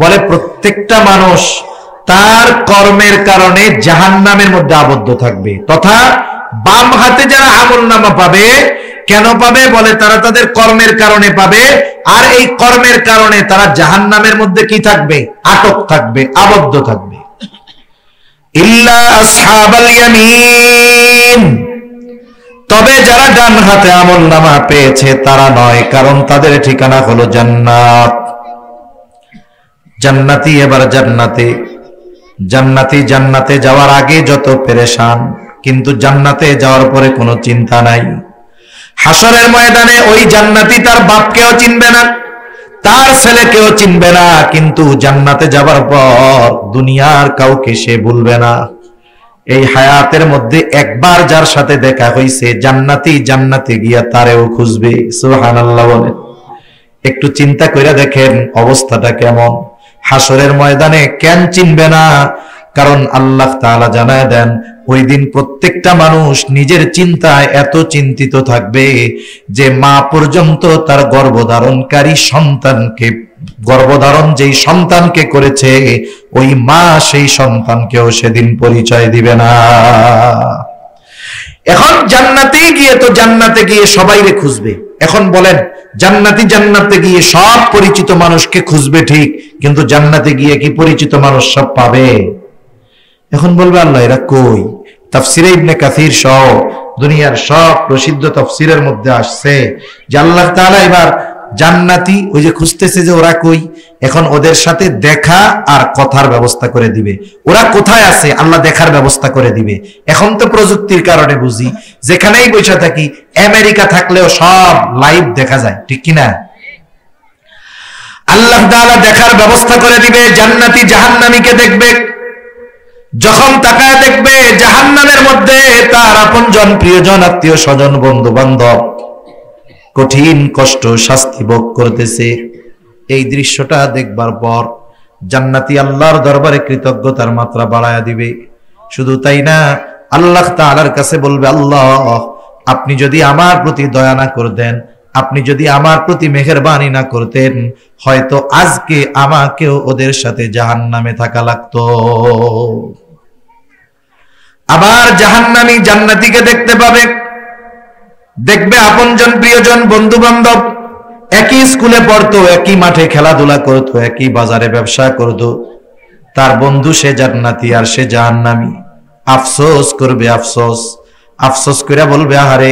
বলে প্রত্যেকটা মানুষ তার কর্মের কারণে জাহান্নামের মধ্যে আবদ্ধ থাকবে। তথা বাম হাতে যারা আমলনামা পাবে, কেন পাবে? বলে তারা তাদের কর্মের কারণে পাবে, আর এই কর্মের কারণে তারা জাহান্নামের মধ্যে কি থাকবে? আটক থাকবে, আবদ্ধ থাকবে। ইল্লা আসহাবাল ইয়ামিন, তবে যারা ডান হাতে আমলনামা পেয়েছে তারা নয়, কারণ তাদের ঠিকানা হলো জান্নাত। জান্নাতি এবার জান্নাতে, জান্নাতি জান্নাতে যাওয়ার আগে যত পেরেশান, কিন্তু জান্নাতে যাওয়ার পরে কোনো চিন্তা নাই। হাসরের ময়দানে ওই জান্নাতি তার বাপকেও চিনবে না, তার ছেলেকেও চিনবে না, কিন্তু জান্নাতে যাবার পর দুনিয়ার কাউকে সে ভুলবে না। এই হায়াতের মধ্যে একবার যার সাথে দেখা হইছে জান্নাতি, জান্নাতে গিয়া তারেও খুঁজবে। সুবহানাল্লাহ বলেন। একটু চিন্তা করে দেখেন অবস্থাটা কেমন। হাসরের ময়দানে কেন চিনবে না? কারণ আল্লাহ তাআলা জানায় দেন ওই দিন প্রত্যেকটা মানুষ নিজের চিন্তায় এত চিন্তিত থাকবে যে মা পর্যন্ত তার গর্ভধারণকারী সন্তানকে, গর্ভধারণ যেই সন্তানকে করেছে ওই মা সেই সন্তানকেও সেদিন পরিচয় দিবে না। এখন জান্নাতে গিয়ে তো জান্নাতে গিয়ে সবাইরে খুঁজবে। এখন বলেন জান্নাতি জান্নাতে গিয়ে সব পরিচিত মানুষকে খুঁজবে ঠিক, কিন্তু জান্নাতে গিয়ে কি পরিচিত মানুষ সব পাবে? এখন বলবে আল্লাহ এরা কই? তাফসিরে ইবনে কাসির সহ দুনিয়ার সব প্রসিদ্ধ তাফসিরের মধ্যে আসছে যে আল্লাহ তাআলা এবার জান্নাতি ওই যে খুঁজতেছে যে ওরা কই, এখন ওদের সাথে দেখা আর কথার ব্যবস্থা করে দিবে। ওরা কোথায় আছে আল্লাহ দেখার ব্যবস্থা করে দিবে। এখন তো প্রযুক্তির কারণে বুঝি যেখানেই বসে থাকি, আমেরিকা থাকলেও সব লাইভ দেখা যায়, ঠিক কিনা? আল্লাহ তাআলা দেখার ব্যবস্থা করে দিবে। জান্নাতি জাহান্নামীকে দেখবে, যখন তাকায় দেখবে জাহান্নামের মধ্যে তার আপনজন, প্রিয়জন, আত্মীয় স্বজন, বন্ধু বান্ধব কঠিন কষ্ট শাস্তি ভোগ করতেছে। এই দৃশ্যটা দেখবার পর জান্নাতি আল্লাহর দরবারে কৃতজ্ঞতার মাত্রা বাড়ায়া দিবে। শুধু তাই না, আল্লাহ তাআলার কাছে বলবে আল্লাহ আপনি যদি আমার প্রতি দয়া না করতেন, আপনি যদি আমার প্রতি মেহেরবানি না করতেন, হয়তো আজকে আমাকেও ওদের সাথে জাহান্নামে থাকা লাগতো। আবার জাহান্নামী জান্নাতীকে দেখতে পাবে, দেখবে আপনজন, প্রিয়জন, বন্ধু বান্ধব একই স্কুলে পড়তো, একই মাঠে খেলাধুলা করতো, একই বাজারে ব্যবসা করতো, তার বন্ধু সে জান্নাতি আর সে জাহান্নামী। আফসোস করবে, আফসোস আফসোস করে বলবে, আরে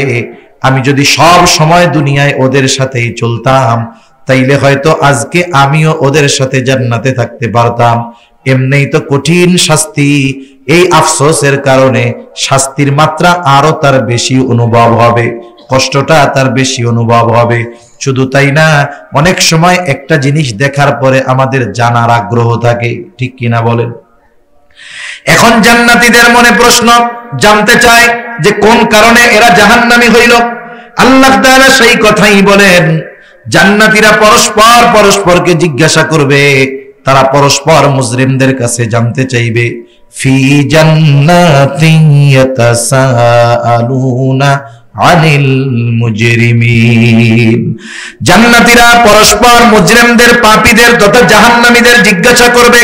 আমি যদি সব সময় দুনিয়ায় ওদের সাথেই চলতাম তাইলে হয়তো আজকে আমিও ওদের সাথে জান্নাতে থাকতে পারতাম। এমনিই তো কঠিন শাস্তি, এই আফসোসের কারণে শাস্তির মাত্রা আরো তার বেশি অনুভব হবে, কষ্টটা তার বেশি অনুভব হবে। শুধু তাই না, অনেক সময় একটা জিনিস দেখার পরে আমাদের জানার আগ্রহ থাকে, ঠিক কিনা বলেন? এখন জান্নাতীদের মনে প্রশ্ন, জানতে চায় যে কোন কারণে এরা জাহান্নামী হইল। আল্লাহ তাআলা সেই কথাই বলেন, জান্নাতীরা পরস্পর পরস্পরকে জিজ্ঞাসা করবে, তারা পরস্পর মুজরিমদের কাছে জানতে চাইবে, ফি জান্নাতিন ইয়াতাসাআলুনা আনিল মুজরিমিন। জান্নাতীরা পরস্পর মুজরিমদের, পাপীদের তথা জাহান্নামীদের জিজ্ঞাসা করবে,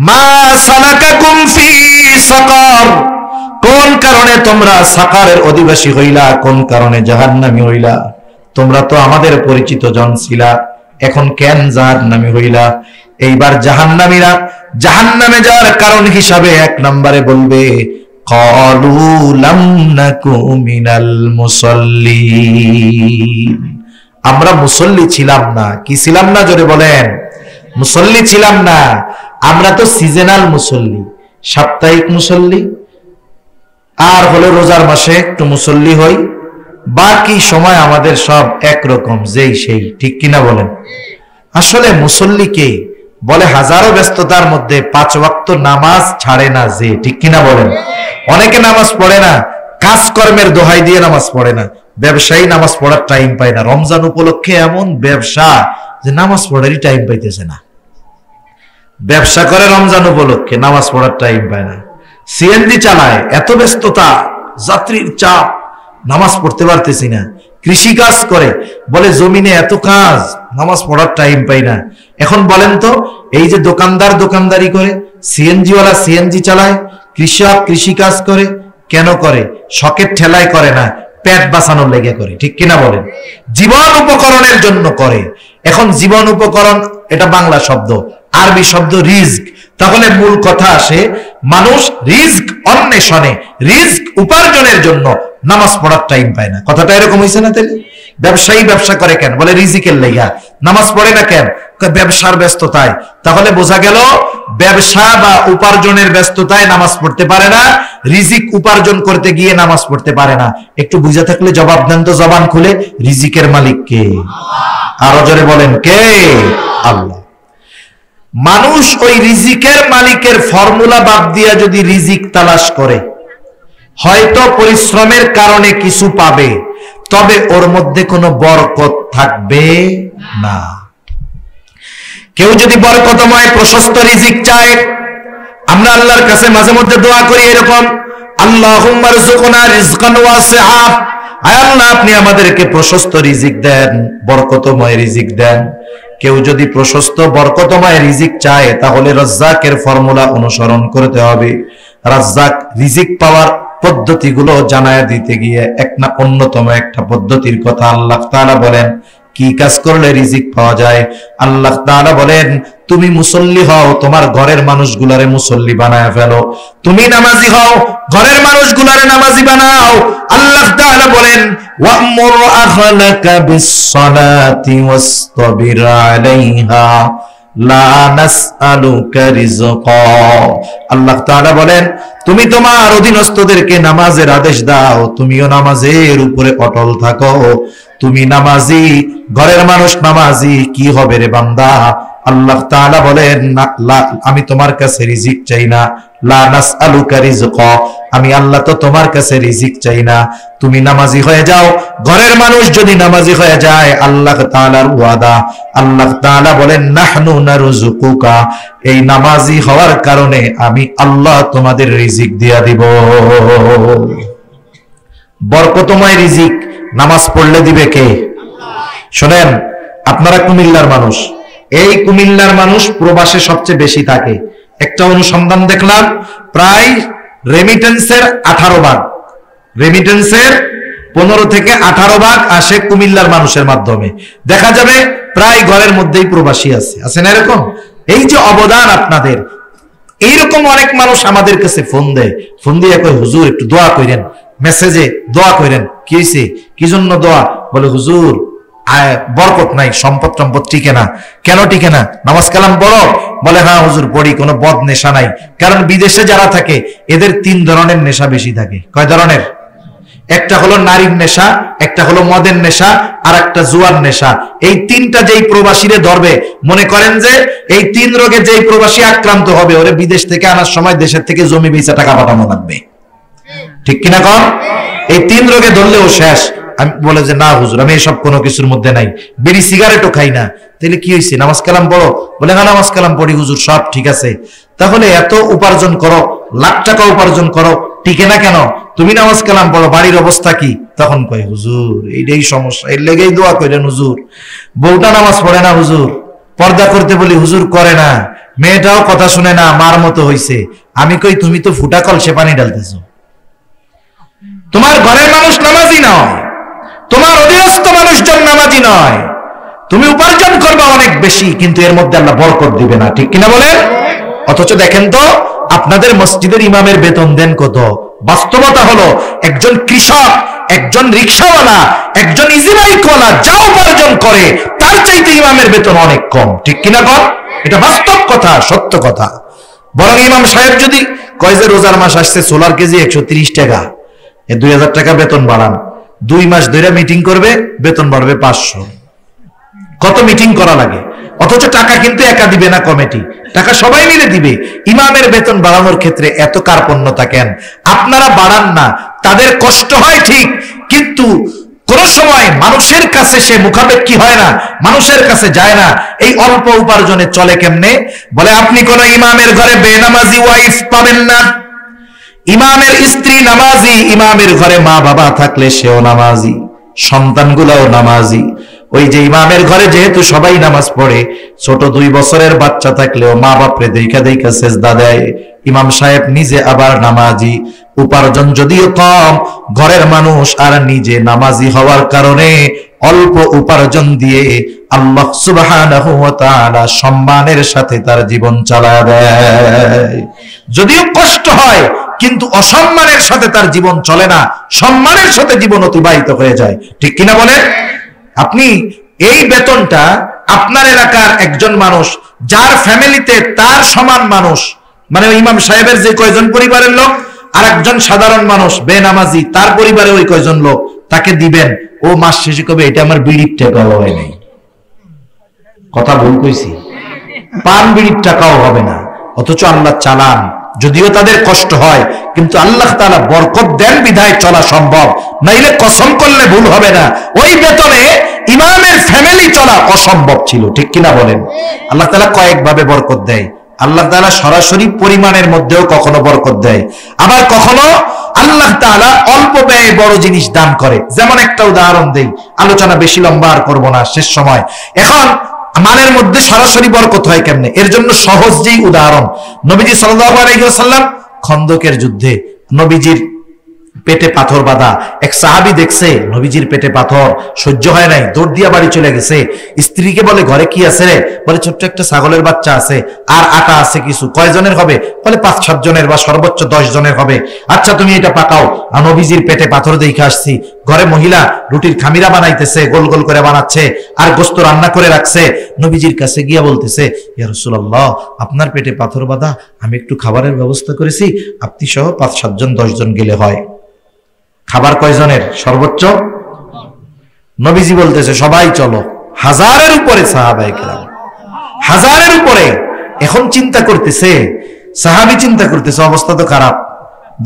মা সালাকাকুম ফি সাকার, কোন কারণে তোমরা সাকারের অধিবাসী হইলা, কোন কারণে জাহান্নামী হইলা? তোমরা তো আমাদের পরিচিত জন ছিলা, এখন কেন জাহান্নামী হইলা? এইবার জাহান্নামীরা জাহান্নামে যাওয়ার কারণ হিসাবে এক নম্বরে বলবে, ক্বালু লাম নাকু মিনাল মুসাল্লিন, আমরা মুসল্লি ছিলাম না। কি ছিলাম না? জোরে বলেন। মুসল্লি ছিলাম না, আমরা তো সিজনাল মুসল্লি, সাপ্তাহিক মুসল্লি, আর হলো রোজার মাসে একটু মুসল্লি হই, বাকি সময় আমাদের সব একরকম, যেই সেই, ঠিক কিনা বলেন? আসলে মুসল্লি কে বলে? হাজারো ব্যস্ততার মধ্যে 5 ওয়াক্ত নামাজ ছাড়ে না যে, ঠিক কিনা বলেন? অনেকে নামাজ পড়ে না, কাজকর্মের দোহাই দিয়ে নামাজ পড়ে না। ব্যবসায়ী নামাজ পড়ার টাইম পায় না, রমজান উপলক্ষে এমন ব্যবসা যে নামাজ পড়ারই টাইম পাইতেছে না। ব্যবসা করে রমজান উপলক্ষে, নামাজ পড়ার টাইম পায় না। সিএনজি চালায়, এত ব্যস্ততা, যাত্রীর চাপ, নামাজ পড়তে পারতেছি না। কৃষি কাজ করে, বলে জমিনে এত কাজ, নামাজ পড়ার টাইম পাই না। এখন বলেন তো, এই যে দোকানদার দোকানদারি করে, সিএনজি ওয়ালা সিএনজি চালায়, কৃষক কৃষি কাজ করে, কেন করে? শখের ঠেলায় করে না, পেট বাঁচানোর লেগে করে, ঠিক কিনা বলেন? জীবন উপকরণের জন্য করে। এখন জীবন উপকরণ এটা বাংলা শব্দ, আরবি শব্দ রিজক। তাহলে মূল কথা আসে, মানুষ রিজক অন্বেষণে, রিজক উপার্জনের জন্য নামাজ পড়ার টাইম পায় না। কথাটা এরকম হয়েছে না? তাহলে ব্যবসায়ী ব্যবসা করে কেন? বলে রিজিকের লেগা। নামাজ পড়ে না কেন? ব্যবসার ব্যস্ততায়। তাহলে বোঝা গেল, ব্যবসা বা উপার্জনের ব্যস্ততায় নামাজ পড়তে পারে না, রিজিক উপার্জন করতে গিয়ে নামাজ পড়তে পারে না। একটু বুঝে থাকলে জবাব দেন তো, জবান খুলে, রিজিকের মালিক কে? আরো জোরে বলেন, কে? আল্লাহ। মানুষ ওই রিজিকের মালিকের ফর্মুলা বাদ দিয়া যদি রিজিক তালাশ করে, হয়তো পরিশ্রমের কারণে কিছু পাবে, তবে ওর মধ্যে কোনো বরকত থাকবে না। কেউ যদি বরকতময় প্রশস্ত রিজিক চায়, আমরা আল্লাহর কাছে মাঝে মধ্যে দোয়া করি এরকম, আল্লাহুম্মা রযুকনা রিজকান ওয়াসিআ, আয় আল্লাহ আপনি আমাদেরকে প্রশস্ত রিজিক দেন, বরকতময় রিজিক দেন। কেউ যদি প্রশস্ত বরকতময় রিজিক চায়, তাহলে রাজ্জাকের ফর্মুলা অনুসরণ করতে হবে। রাজ্জাক রিজিক পাওয়ার পদ্ধতিগুলো জানায় দিতে গিয়ে অন্যতম একটা পদ্ধতির কথা আল্লাহ তাআলা বলেন, কি কাজ করলে রিজিক পাওয়া যায়? আল্লাহ তাআলা বলেন, তুমি মুসল্লি হও, তোমার ঘরের মানুষগুলারে মুসল্লি বানায় ফেলো। তুমি নামাজি হও, ঘরের মানুষগুলারে নামাজি বানাও। আল্লাহ তাআলা বলেন, ওয়া'মুর আহলাকা বিস-সালাতি ওয়াসতাবির আলাইহা লা নাসআলুকা রিজকা। আল্লাহ তাআলা বলেন, তুমি তোমার অধীনস্থদেরকে নামাজের আদেশ দাও, তুমিও নামাজের উপরে অটল থাকো। তুমি নামাজি, ঘরের মানুষ নামাজি, কি হবে রে বান্দা? আল্লাহ তাআলা বলেন, আমি তোমার কাছে রিজিক চাই না, লা নাসআলুকা রিজকা, আমি আল্লাহ তো তোমার কাছে রিজিক চাই না। তুমি নামাজি হয়ে যাও, ঘরের মানুষ যদি নামাজি হয়ে যায়, আল্লাহ তাআলার ওয়াদা, আল্লাহ তাআলা বলেন, নাহনু নারযুকুকা, এই নামাজি হওয়ার কারণে আমি আল্লাহ তোমাদের রিজিক দিয়া দিব। বরকতময় রিজিক নামাজ পড়লে দিবে কে? শোনেন, আপনারা কুমিল্লার মানুষ, এই কুমিল্লার মানুষ প্রবাসে সবচেয়ে বেশি থাকে। একটা অনুসন্ধান দেখলাম, প্রায় রেমিটেন্সের 18 ভাগ, রেমিটেন্সের 15 থেকে 18 ভাগ আসে কুমিল্লার মানুষের মাধ্যমে। দেখা যাবে প্রায় ঘরের মধ্যেই প্রবাসী আছে, আছে না এরকম? এই যে অবদান আপনাদের, এইরকম অনেক মানুষ আমাদের কাছে ফোন দেয়, ফোন দিয়ে কয় হুজুর একটু দোয়া করেন, মেসেজে দোয়া করেন। কি হয়েছে, কি জন্য দোয়া? বলে হুজুর বরকত নাই, সম্পদ টম্পদ টিকে না। কেন টিকে না? নামাজ কালাম পড়ো? বলে হ্যাঁ হুজুর পড়ি, কোনো বদ নেশা নাই। কারণ বিদেশে যারা থাকে এদের 3 ধরনের নেশা বেশি থাকে। কয় ধরনের? একটা হলো নারীর নেশা, একটা হলো মদের নেশা, আর একটা জুয়ার নেশা। এই 3টা যেই প্রবাসীরে ধরবে, মনে করেন যে এই 3 রোগে যেই প্রবাসী আক্রান্ত হবে, ওরে বিদেশ থেকে আনার সময় দেশের থেকে জমি বেচা টাকা পাঠানো লাগবে। ঠিক কিনা কন? এই 3 রোগে ধরলেও শেষ। আমি বলে যে না হুজুর আমি এসব কোনো কিছুর মধ্যে নাই, বিড়ি সিগারেটও খাই না। তাহলে কি হয়েছে, নামাজ কালাম পড়ো? বলে না নামাজ কালাম পড়ি হুজুর, সব ঠিক আছে। তাহলে এত উপার্জন করো, লাখ টাকা উপার্জন করো, টিকে না কেন? তুমি নামাজ কালাম পড়ো, বাড়ির অবস্থা কি? তখন কয় হুজুর এইটাই সমস্যা, এর লেগেই দোয়া করেন হুজুর। বউটা নামাজ পড়ে না হুজুর, পর্দা করতে বলি হুজুর করে না, মেয়েটাও কথা শুনে না, মার মতো হইছে। আমি কই তুমি তো ফুটা কলসে পানি ঢালতেছো, তোমার ঘরের মানুষ নামাজি নয়, তোমার অধীনস্থ মানুষজন নামাজি নয়, তুমি উপার্জন করবে অনেক বেশি, কিন্তু এর মধ্যে আল্লাহ বরকত দিবে না। ঠিক কিনা বলেন? অথচ দেখেন তো আপনাদের মসজিদের ইমামের বেতন দেন কত? বাস্তবতা হলো একজন কৃষক, একজন রিকশাওয়ালা, একজন ইজি বাইকওয়ালা যা উপার্জন করে তার চাইতে ইমামের বেতন অনেক কম। ঠিক কিনা কম? এটা বাস্তব কথা, সত্য কথা। বরং ইমাম সাহেব যদি কয় যে রোজার মাস আসছে, সোলার কেজি 130 টাকা, 2000 টাকা বেতন বাড়ান, 2 মাস ধরে মিটিং করবে, বেতন বাড়বে 500। কত মিটিং করা লাগে, অথচ টাকা কিন্তু একা দিবে না কমিটি, টাকা সবাই মিলে দিবে। ইমামের বেতন বাড়ানোর ক্ষেত্রে এত কার্পণ্যতা কেন? আপনারা বাড়ান না, তাদের কষ্ট হয় ঠিক, কিন্তু কোন সময় মানুষের কাছে সে মুখাপেক্ষী হয় না, মানুষের কাছে যায় না। এই অল্প উপার্জনে চলে কেমনে? বলে আপনি কোন ইমামের ঘরে বেনামাজি ওয়াইফ পাবেন না। ইমামের স্ত্রী নামাজি, ইমামের ঘরে মা বাবা থাকলে সেও নামাজি, সন্তানগুলাও নামাজি। ওই যে ইমামের ঘরে যেহেতু সবাই নামাজ পড়ে, ছোট 2 বছরের বাচ্চা থাকলেও মা বাপরে দেখা দেখা সেজদা দেয়। ইমাম সাহেব নিজে আবার নামাজি, উপার্জন যদিও কম, ঘরের মানুষ আর নিজে নামাজি হওয়ার কারণে অল্প উপার্জন দিয়ে আল্লাহ সুবহানাহু ওয়া তাআলা সম্মানের সাথে তার জীবন চালায় দেয়। যদিও কষ্ট হয়, কিন্তু অসম্মানের সাথে তার জীবন চলে না, সম্মানের সাথে জীবন অতিবাহিত হয়ে যায়। ঠিক কিনা বলেন? আপনি এই বেতনটা আপনার এলাকার একজন মানুষ, যার ফ্যামিলিতে তার সমান মানুষ, মানে ইমাম সাহেবের যে কয়জন পরিবারের লোক, আর একজন সাধারণ মানুষ বেনামাজি, তার পরিবারে ওই কয়জন লোক, তাকে দিবেন, ও মাস শেষে কবে এটা আমার বিড়ির টাকাও হয় নাই। কথা ভুল কইছি? পান বিড়ির টাকাও হবে না, অথচ আল্লাহ চালান। যদিও তাদের কষ্ট হয়, কিন্তু আল্লাহ তাআলা বরকত দেন বিধায় চলা সম্ভব, নাইলে কসম করলে ভুল হবে না, ওই বেতনে ইমামের ফ্যামিলি চলা অসম্ভব ছিল। ঠিক কিনা বলেন? আল্লাহ তাআলা কয়েকভাবে বরকত দেয়। আল্লাহ তাআলা সরাসরি পরিমাণের মধ্যেও কখনো বরকত দেয়, আবার কখনো আল্লাহ তাআলা অল্প ব্যয়ে বড় জিনিস দান করে। যেমন একটা উদাহরণ দেই, আলোচনা বেশি লম্বা আর করব না, শেষ সময়। এখন মালের মধ্যে সরাসরি বরকত হয় কেমনে, এর জন্য সহজ যেই উদাহরণ, নবীজি সাল্লাল্লাহু আলাইহি ওয়াসাল্লাম খন্দকের যুদ্ধে নবীজির পেটে পাথর বাঁধা, এক সাহাবী দেখছে নবীজির পেটে পাথর, সহ্য হয় নাই, দৌড় দিয়া বাড়ি চলে গেছে। স্ত্রীকে বলে ঘরে কি আছে রে? বলে ছোট্ট একটা ছাগলের বাচ্চা আছে, আর আটা আছে কিছু। কয়জনের হবে? বলে 5-7 জনের বা সর্বোচ্চ 10 জনের হবে। আচ্ছা তুমি এটা পাকাও। আর নবীজির পেটে পাথর দেখে আসছি, ঘরে মহিলা রুটির খামিরা বানাইতেছে, গোল গোল করে বানাচ্ছে, আর গোস্ত রান্না করে রাখছে। নবীজির কাছে গিয়া বলতেছে, ইয়া রাসূলুল্লাহ আপনার পেটে পাথর বাঁধা, আমি একটু খাবারের ব্যবস্থা করেছি, আপনি সহ 5-7 জন 10 জন গেলে হয়। খাবার কয়জনের? সর্বোচ্চ। নবীজি বলতেছে সবাই চলো। 1000-এর উপরে সাহাবায়ে কেরাম, 1000-এর উপরে। এখন চিন্তা করতেছে সাহাবী, চিন্তা করতেছে অবস্থা তো খারাপ,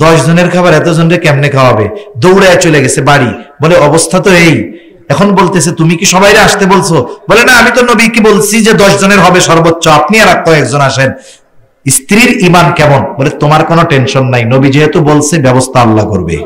10 জনের খাবার এত জনকে কেমনে খাওয়াবে? দৌড়ায় চলে গেছে বাড়ি, বলে অবস্থা তো এই। এখন বলতেছে তুমি কি সবাইরে আসতে বলছো? বলে না, আমি তো নবীকে বলছি যে 10 জনের হবে সর্বোচ্চ, আপনি আর কয়েকজন আসেন। স্ত্রীর ঈমান কেমন? বলে তোমার কোনো টেনশন নাই, নবী যেহেতু বলছে ব্যবস্থা আল্লাহ করবে।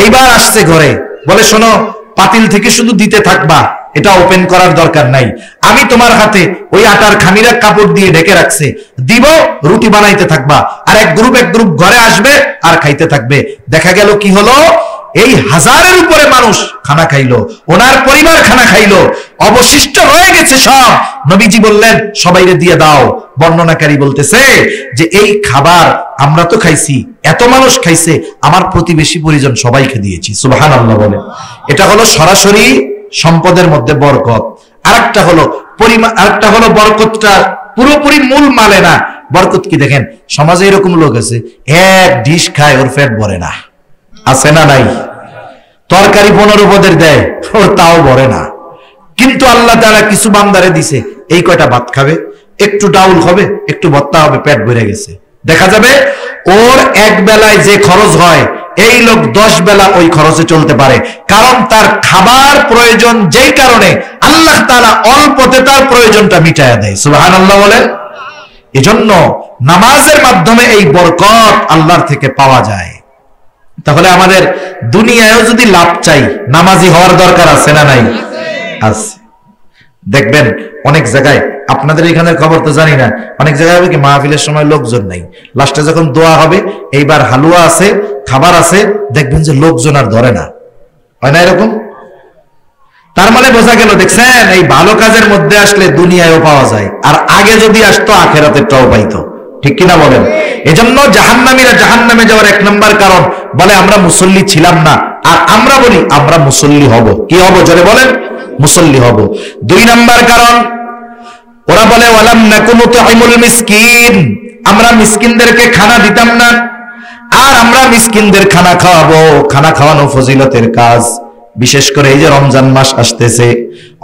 এইবার আসছে ঘরে, বলে শোনো, পাতিল থেকে শুধু দিতে থাকবা, এটা ওপেন করার দরকার নাই। আমি তোমার হাতে ওই আটার খামিরা কাপড় দিয়ে ঢেকে রাখছে, দিব, রুটি বানাইতে থাকবা, আর এক গ্রুপ ঘরে আসবে আর খাইতে থাকবে। দেখা গেল কি হলো, এই 1000-এর উপরে মানুষ খানা খাইলো, ওনার পরিবার খানা খাইলো, অবশিষ্ট রয়ে গেছে সব, নবীজি বললেন সবাইরে দিয়ে দাও। বর্ণনাকারী বলতেছে যে এই খাবার আমরা তো খাইছি, এত মানুষ খাইছে, আমার প্রতিবেশী পরিজন সবাইকে দিয়েছি। সুবহানাল্লাহ বলেন। এটা হলো সরাসরি সম্পদের মধ্যে বরকত। আরেকটা হলো পরিমাণ, আরেকটা হলো বরকতটা পুরোপুরি মূল মালে না। বরকত কি দেখেন, সমাজে এরকম লোক আছে এক ডিশ খায় ওর পেট ভরে না, আছে না নাই? তরকারি 15 পদের দেয় ওর তাও ভরে না, কিন্তু আল্লাহ তাআলা কিছু বান্দারে দিছে এই কয়টা ভাত খাবে, একটু ডাউল হবে, একটু ভর্তা হবে, পেট ভরে গেছে। দেখা যাবে ওর এক বেলায় যে খরচ হয় এই লোক 10 বেলা ওই খরচে চলতে পারে, কারণ তার খাবার প্রয়োজন যেই কারণে আল্লাহ তাআলা অল্পতে তার প্রয়োজনটা মিটায়া দেয়। সুবহানাল্লাহ বলেন। এজন্য নামাজের মাধ্যমে এই বরকত আল্লাহর থেকে পাওয়া যায়। তাহলে আমাদের দুনিয়ায়ও যদি লাভ চাই, নামাজি হওয়ার দরকার আছে না নাই? আছে। দেখবেন অনেক জায়গায়, আপনাদের এখানের খবর তো জানি না, অনেক জায়গায় হবে কি মাহফিলের সময় লোকজন নাই, লাস্টে যখন দোয়া হবে এইবার হালুয়া আছে, খাবার আছে, দেখবেন যে লোকজন আর ধরে না, হয় না এরকম? তার মানে বোঝা গেল, দেখছেন এই ভালো কাজের মধ্যে আসলে দুনিয়ায়ও পাওয়া যায়, আর আগে যদি আসতো আখেরাতেরটাও পাইতো। ঠিক কিনা বলেন? এজন্য জাহান্নামীরা জাহান্নামে যাওয়ার 1 নম্বর কারণ বলে আমরা মুসল্লি ছিলাম না, আর আমরা বলি আমরা মুসল্লি হব। কি হব জোরে বলেন? মুসল্লি হব। 2 নম্বর কারণ ওরা বলে ওয়ালাম নাকুনু তুইমুল মিসকিন, আমরা মিসকিনদেরকে খানা দিতাম না, আর আমরা মিসকিনদের খানা খাওয়াবো। খানা খাওয়ানো ফজিলতের কাজ। বিশেষ করে এই যে রমজান মাস আসতেছে,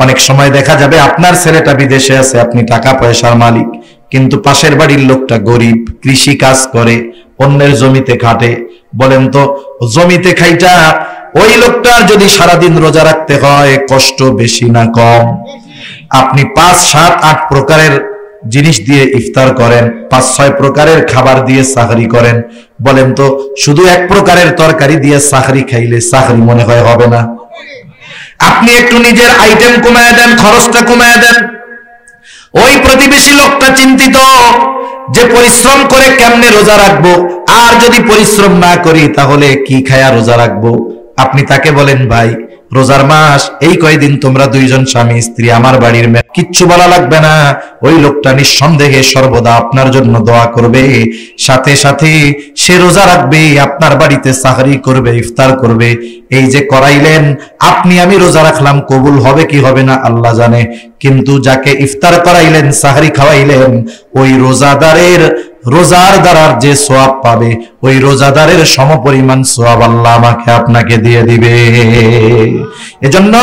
অনেক সময় দেখা যাবে আপনার ছেলেটা বিদেশে আছে, আপনি টাকা পয়সার মালিক, কিন্তু পাশের বাড়ির লোকটা গরিব, কৃষি কাজ করে, অন্যের জমিতে খাটে। বলেন তো জমিতে খাইটা ওই লোকটার যদি সারাদিন রোজা রাখতে হয়, কষ্ট বেশি না কম? আপনি 5, 7, 8 প্রকারের জিনিস দিয়ে ইফতার করেন, 5-6 প্রকারের খাবার দিয়ে সাহরি করেন, বলেন তো শুধু 1 প্রকারের তরকারি দিয়ে সাহরি খাইলে সাহরি মনে হয় হবে না? আপনি একটু নিজের আইটেম কমায় দেন, খরচটা কমায় দেন। ওই প্রতিবেশী লোকটা চিন্তিত যে পরিশ্রম করে কেমনে রোজা রাখবো, আর যদি পরিশ্রম না করি তাহলে কি খায়া রোজা রাখবো। আপনি তাকে বলেন ভাই রোজার মাস, এই কয়দিন তোমরা 2 জন স্বামী স্ত্রী আমার বাড়ির মেয়ে, কিচ্ছু বলা লাগবে না। ওই লোকটা নিঃসন্দেহে সর্বদা আপনার জন্য দোয়া করবে, সাথে সাথে সে রোজা রাখবে, আপনার বাড়িতে সাহরি করবে, ইফতার করবে। এই যে করাইলেন আপনি, আমি রোজা রাখলাম, কবুল হবে কি হবে না আল্লাহ জানে, কিন্তু যাকে ইফতার করাইলেন, সাহরি খাওয়াইলেন, ওই রোজার দ্বারার যে সওয়াব পাবে, ওই রোজাদারের সমপরিমাণ সওয়াব আল্লাহ আমাকে আপনাকে দিয়ে দিবে। এজন্য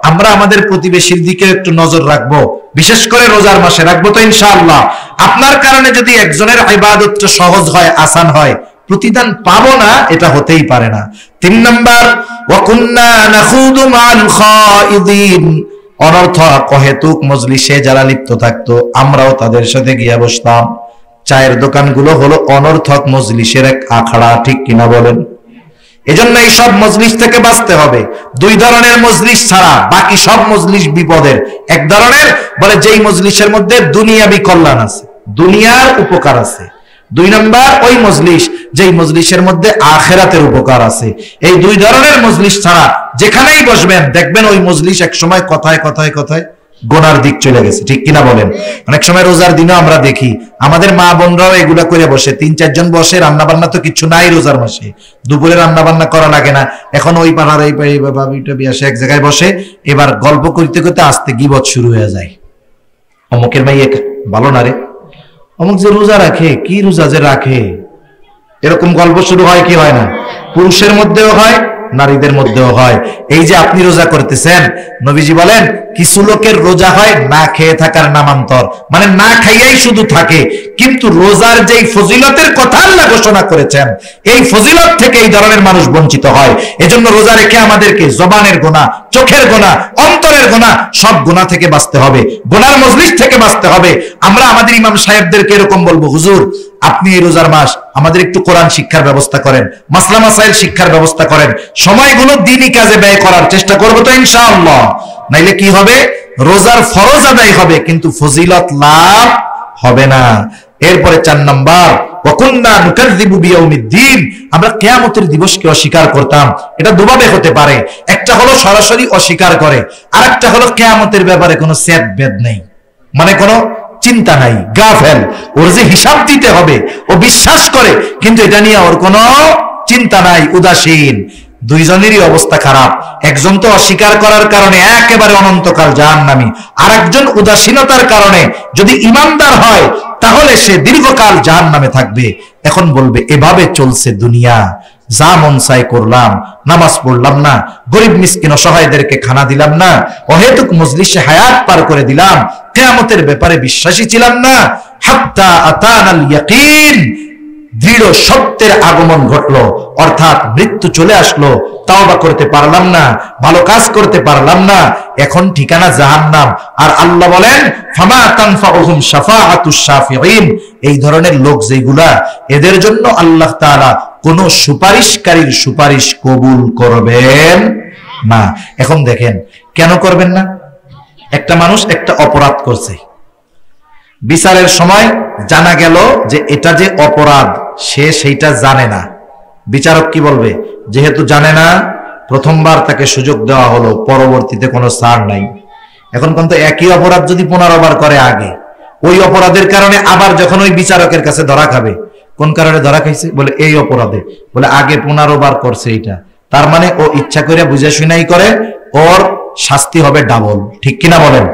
আমরা আমাদের প্রতিবেশীর দিকে একটু নজর রাখবো, বিশেষ করে রোজার মাসে রাখবো তো ইনশাআল্লাহ। আপনার কারণে যদি একজনের ইবাদতটা সহজ হয়, আসান হয়, প্রতিদান পাবো না এটা হতেই পারে না। 3 নম্বর ওয়া কুন্না নাখুদু মাল খাইদিন, অনর্থক অহেতুক মজলিসে যারা লিপ্ত থাকতো আমরাও তাদের সাথে গিয়ে বসতাম। চায়ের দোকানগুলো হলো অনর্থক মজলিসের এক আখড়া। ঠিক কিনা বলেন? এজন্য এই সব মজলিস থেকে বাঁচতে হবে। 2 ধরনের মজলিস ছাড়া বাকি সব মজলিস বিপদের। এক ধরনের বলে যেই মজলিসের মধ্যে দুনিয়াবি কল্যাণ আছে, দুনিয়ার উপকার আছে। 2 নম্বর ওই মজলিস যেই মজলিসের মধ্যে আখিরাতের উপকার আছে। এই 2 ধরনের মজলিস ছাড়া যেখানেই বসবেন দেখবেন ওই মজলিস এক সময় কথায় কথায় কথায় গোনার দিক চলে গেছে। ঠিক কিনা বলেন? অনেক সময় রোজার দিনও আমরা দেখি আমাদের মা বোনরাও এগুলা করে বসে, 3-4 জন বসে, রান্না বান্না তো কিছু নাই রোজার মাসে, দুপুরে রান্না বান্না করা লাগে না। এখন ওই পাড়ার এই ভাবিটা বিয়াসে এক জায়গায় বসে, এবার গল্প করতে করতে আস্তে গিবত শুরু হয়ে যায়। অমুকের ভাই ভালো না রে, অমুক যে রোজা রাখে, কি রোজা যে রাখে, এরকম গল্প শুরু হয় কি হয় না? পুরুষের মধ্যেও হয়, নারীদের মধ্যেও হয়। এই যে আপনি রোজা করতেছেন, নবীজি বলেন কিছু লোকের রোজা হয় না খেয়ে থাকার নামান্তর, মানে না খাইয়াই শুধু থাকে, কিন্তু রোজার যেই ফজিলতের কথা আল্লাহ ঘোষণা করেছেন এই ফজিলত থেকে এই ধরনের মানুষ বঞ্চিত হয়। এজন্য রোজা রেখে আমাদেরকে জবানের গুনাহ, চোখের গুনাহ, অন্তরের গুনাহ, সব গুনাহ থেকে বাঁচতে হবে, গুনার মজলিস থেকে বাঁচতে হবে। আমরা আমাদের ইমাম সাহেবদেরকে এরকম বলবো, হুজুর আপনি এই রোজার মাস আমাদের একটু কোরআন শিক্ষার ব্যবস্থা করেন, মাসলা মাসাইল শিক্ষার ব্যবস্থা করেন, সময়গুলো দ্বীনি কাজে ব্যয় করার চেষ্টা করবো তো ইনশাআল্লাহ। নাইলে কি হবে? রোজার ফরজ আদায় হবে কিন্তু ফজিলত লাভ হবে না। এরপরে 4 নম্বর ওয়া কুননা নুকাযযিবু বিয়াউমিদ্দিন, আমরা কিয়ামতের দিবসকে অস্বীকার করতাম। এটা দুভাবে হতে পারে, একটা হলো সরাসরি অস্বীকার করে, আর একটা হলো কিয়ামতের ব্যাপারে কোনো সেদ বেদ নেই, মানে কোনো চিন্তা নাই, গাফেল, ওর যে হিসাব দিতে হবে ও বিশ্বাস করে, কিন্তু এটা নিয়ে ওর কোনো চিন্তা নাই, উদাসীন। দুইজনেরই অবস্থা খারাপ। একজন তো অস্বীকার করার কারণে একেবারে অনন্তকাল জাহান্নামী, আর একজন উদাসীনতার কারণে যদি ইমানদার হয় তাহলে সে দীর্ঘকাল জাহান্নামে থাকবে। এখন বলবে এভাবে চলছে দুনিয়া, যা মন চাই করলাম, নামাজ পড়লাম না, গরিব মিসকিন অসহায়দেরকে খানা দিলাম না, অহেতুক মজলিসে হায়াত পার করে দিলাম, কিয়ামতের ব্যাপারে বিশ্বাসী ছিলাম না, হাত্তা আতানাল ইয়াকিন, দৃঢ় সত্যের আগমন ঘটলো, অর্থাৎ মৃত্যু চলে আসলো, তাওবা করতে পারলাম না, ভালো কাজ করতে পারলাম না, এখন ঠিকানা জাহান্নাম। আর আল্লাহ বলেন ফামা তানফাউহুম শাফাআতুশ শাফিঈন, এই ধরনের লোক যেগুলা, এদের জন্য আল্লাহ তাআলা কোন সুপারিশকারীর সুপারিশ কবুল করবেন না। এখন দেখেন কেন করবেন না? একটা মানুষ একটা অপরাধ করছে, বিচারের সময় জানা গেল যে এটা যে অপরাধ সে সেইটা জানে না। বিচারক কি বলবে? যেহেতু জানে না, প্রথমবার তাকে সুযোগ দেওয়া হলো, পরবর্তীতে কোনো ছাড় নাই। এখন কিন্তু একই অপরাধ যদি 15 বার করে আগে, ওই অপরাধের কারণে আবার যখন ওই বিচারকের কাছে ধরা খাবে, কোন কারণে ধরা খাইছে? বলে এই অপরাধে, বলে আগে 15 বার করছে এইটা, তার মানে ও ইচ্ছা করে বুঝে শুনাই করে, ওর শাস্তি হবে ডাবল। ঠিক কিনা বলেন?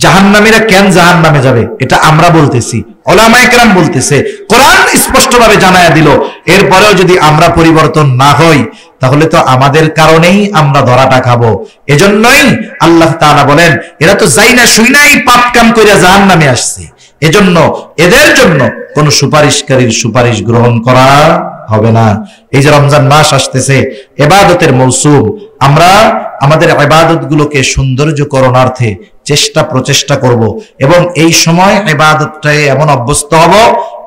জাহান্নামীরা কেন জাহান্নামে যাবে এটা আমরা বলতেছি, উলামায়ে কেরাম বলতেছে, কোরআন স্পষ্টভাবে জানায়া দিল। এরপরেও যদি আমরা পরিবর্তন না হই তাহলে তো আমাদের কারণেই আমরা ধরাটা খাবো। এজন্যই আল্লাহ তাআলা বলেন এরা তো যাই না শুই নাই পাপ কাম কইরা জাহান্নামে আসছে, এজন্য এদের জন্য কোন সুপারিশকারীর সুপারিশ গ্রহণ করা হবে না। এই যে রমজান মাস আসতেছে, ইবাদতের মৌসুম, আমরা আমাদের ইবাদতগুলোকে সৌন্দর্যকরণার্থে প্রচেষ্টা করব এবং এই সময় ইবাদতটায় এমন অভ্যস্ত হব,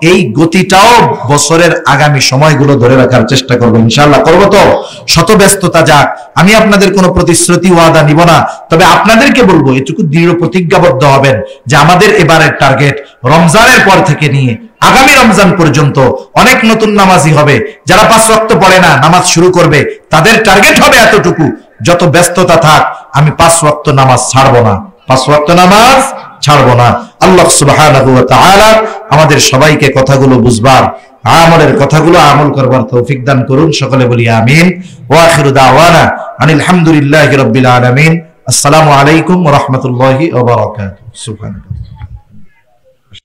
এই গতিটাও বছরের আগামী সময়গুলো ধরে রাখার চেষ্টা করব। ইনশাআল্লাহ করব তো? শত ব্যস্ততা যাক, আমি আপনাদের কোনো প্রতিশ্রুতি ওয়াদা নিব না, তবে আপনাদেরকে বলবো এটুকু দৃঢ় প্রতিজ্ঞাবদ্ধ হবেন যে আমাদের এবারের টার্গেট রমজানের পর থেকে নিয়ে আগামী রমজান পর্যন্ত অনেক নতুন নামাজি হবে, যারা 5 ওয়াক্ত পড়ে না নামাজ শুরু করবে, তাদের টার্গেট হবে এতটুকু, যত ব্যস্ততা থাক আমি 5 ওয়াক্ত নামাজ ছাড়বো না, 5 ওয়াক্ত নামাজ ছাড়বো না। আল্লাহ সুবহানাহু ওয়া তাআলা আমাদের সবাইকে কথাগুলো বুঝবার, আমলের কথাগুলো আমল করবার তৌফিক দান করুন। সকলে বলি আমিন। ওয়া আখিরু দাওয়ানা আনিল হামদুলিল্লাহি রাব্বিল আলামিন। আসসালামু আলাইকুম ওয়া রাহমাতুল্লাহি ওয়া বারাকাতুহু। সুবহানাল্লাহ।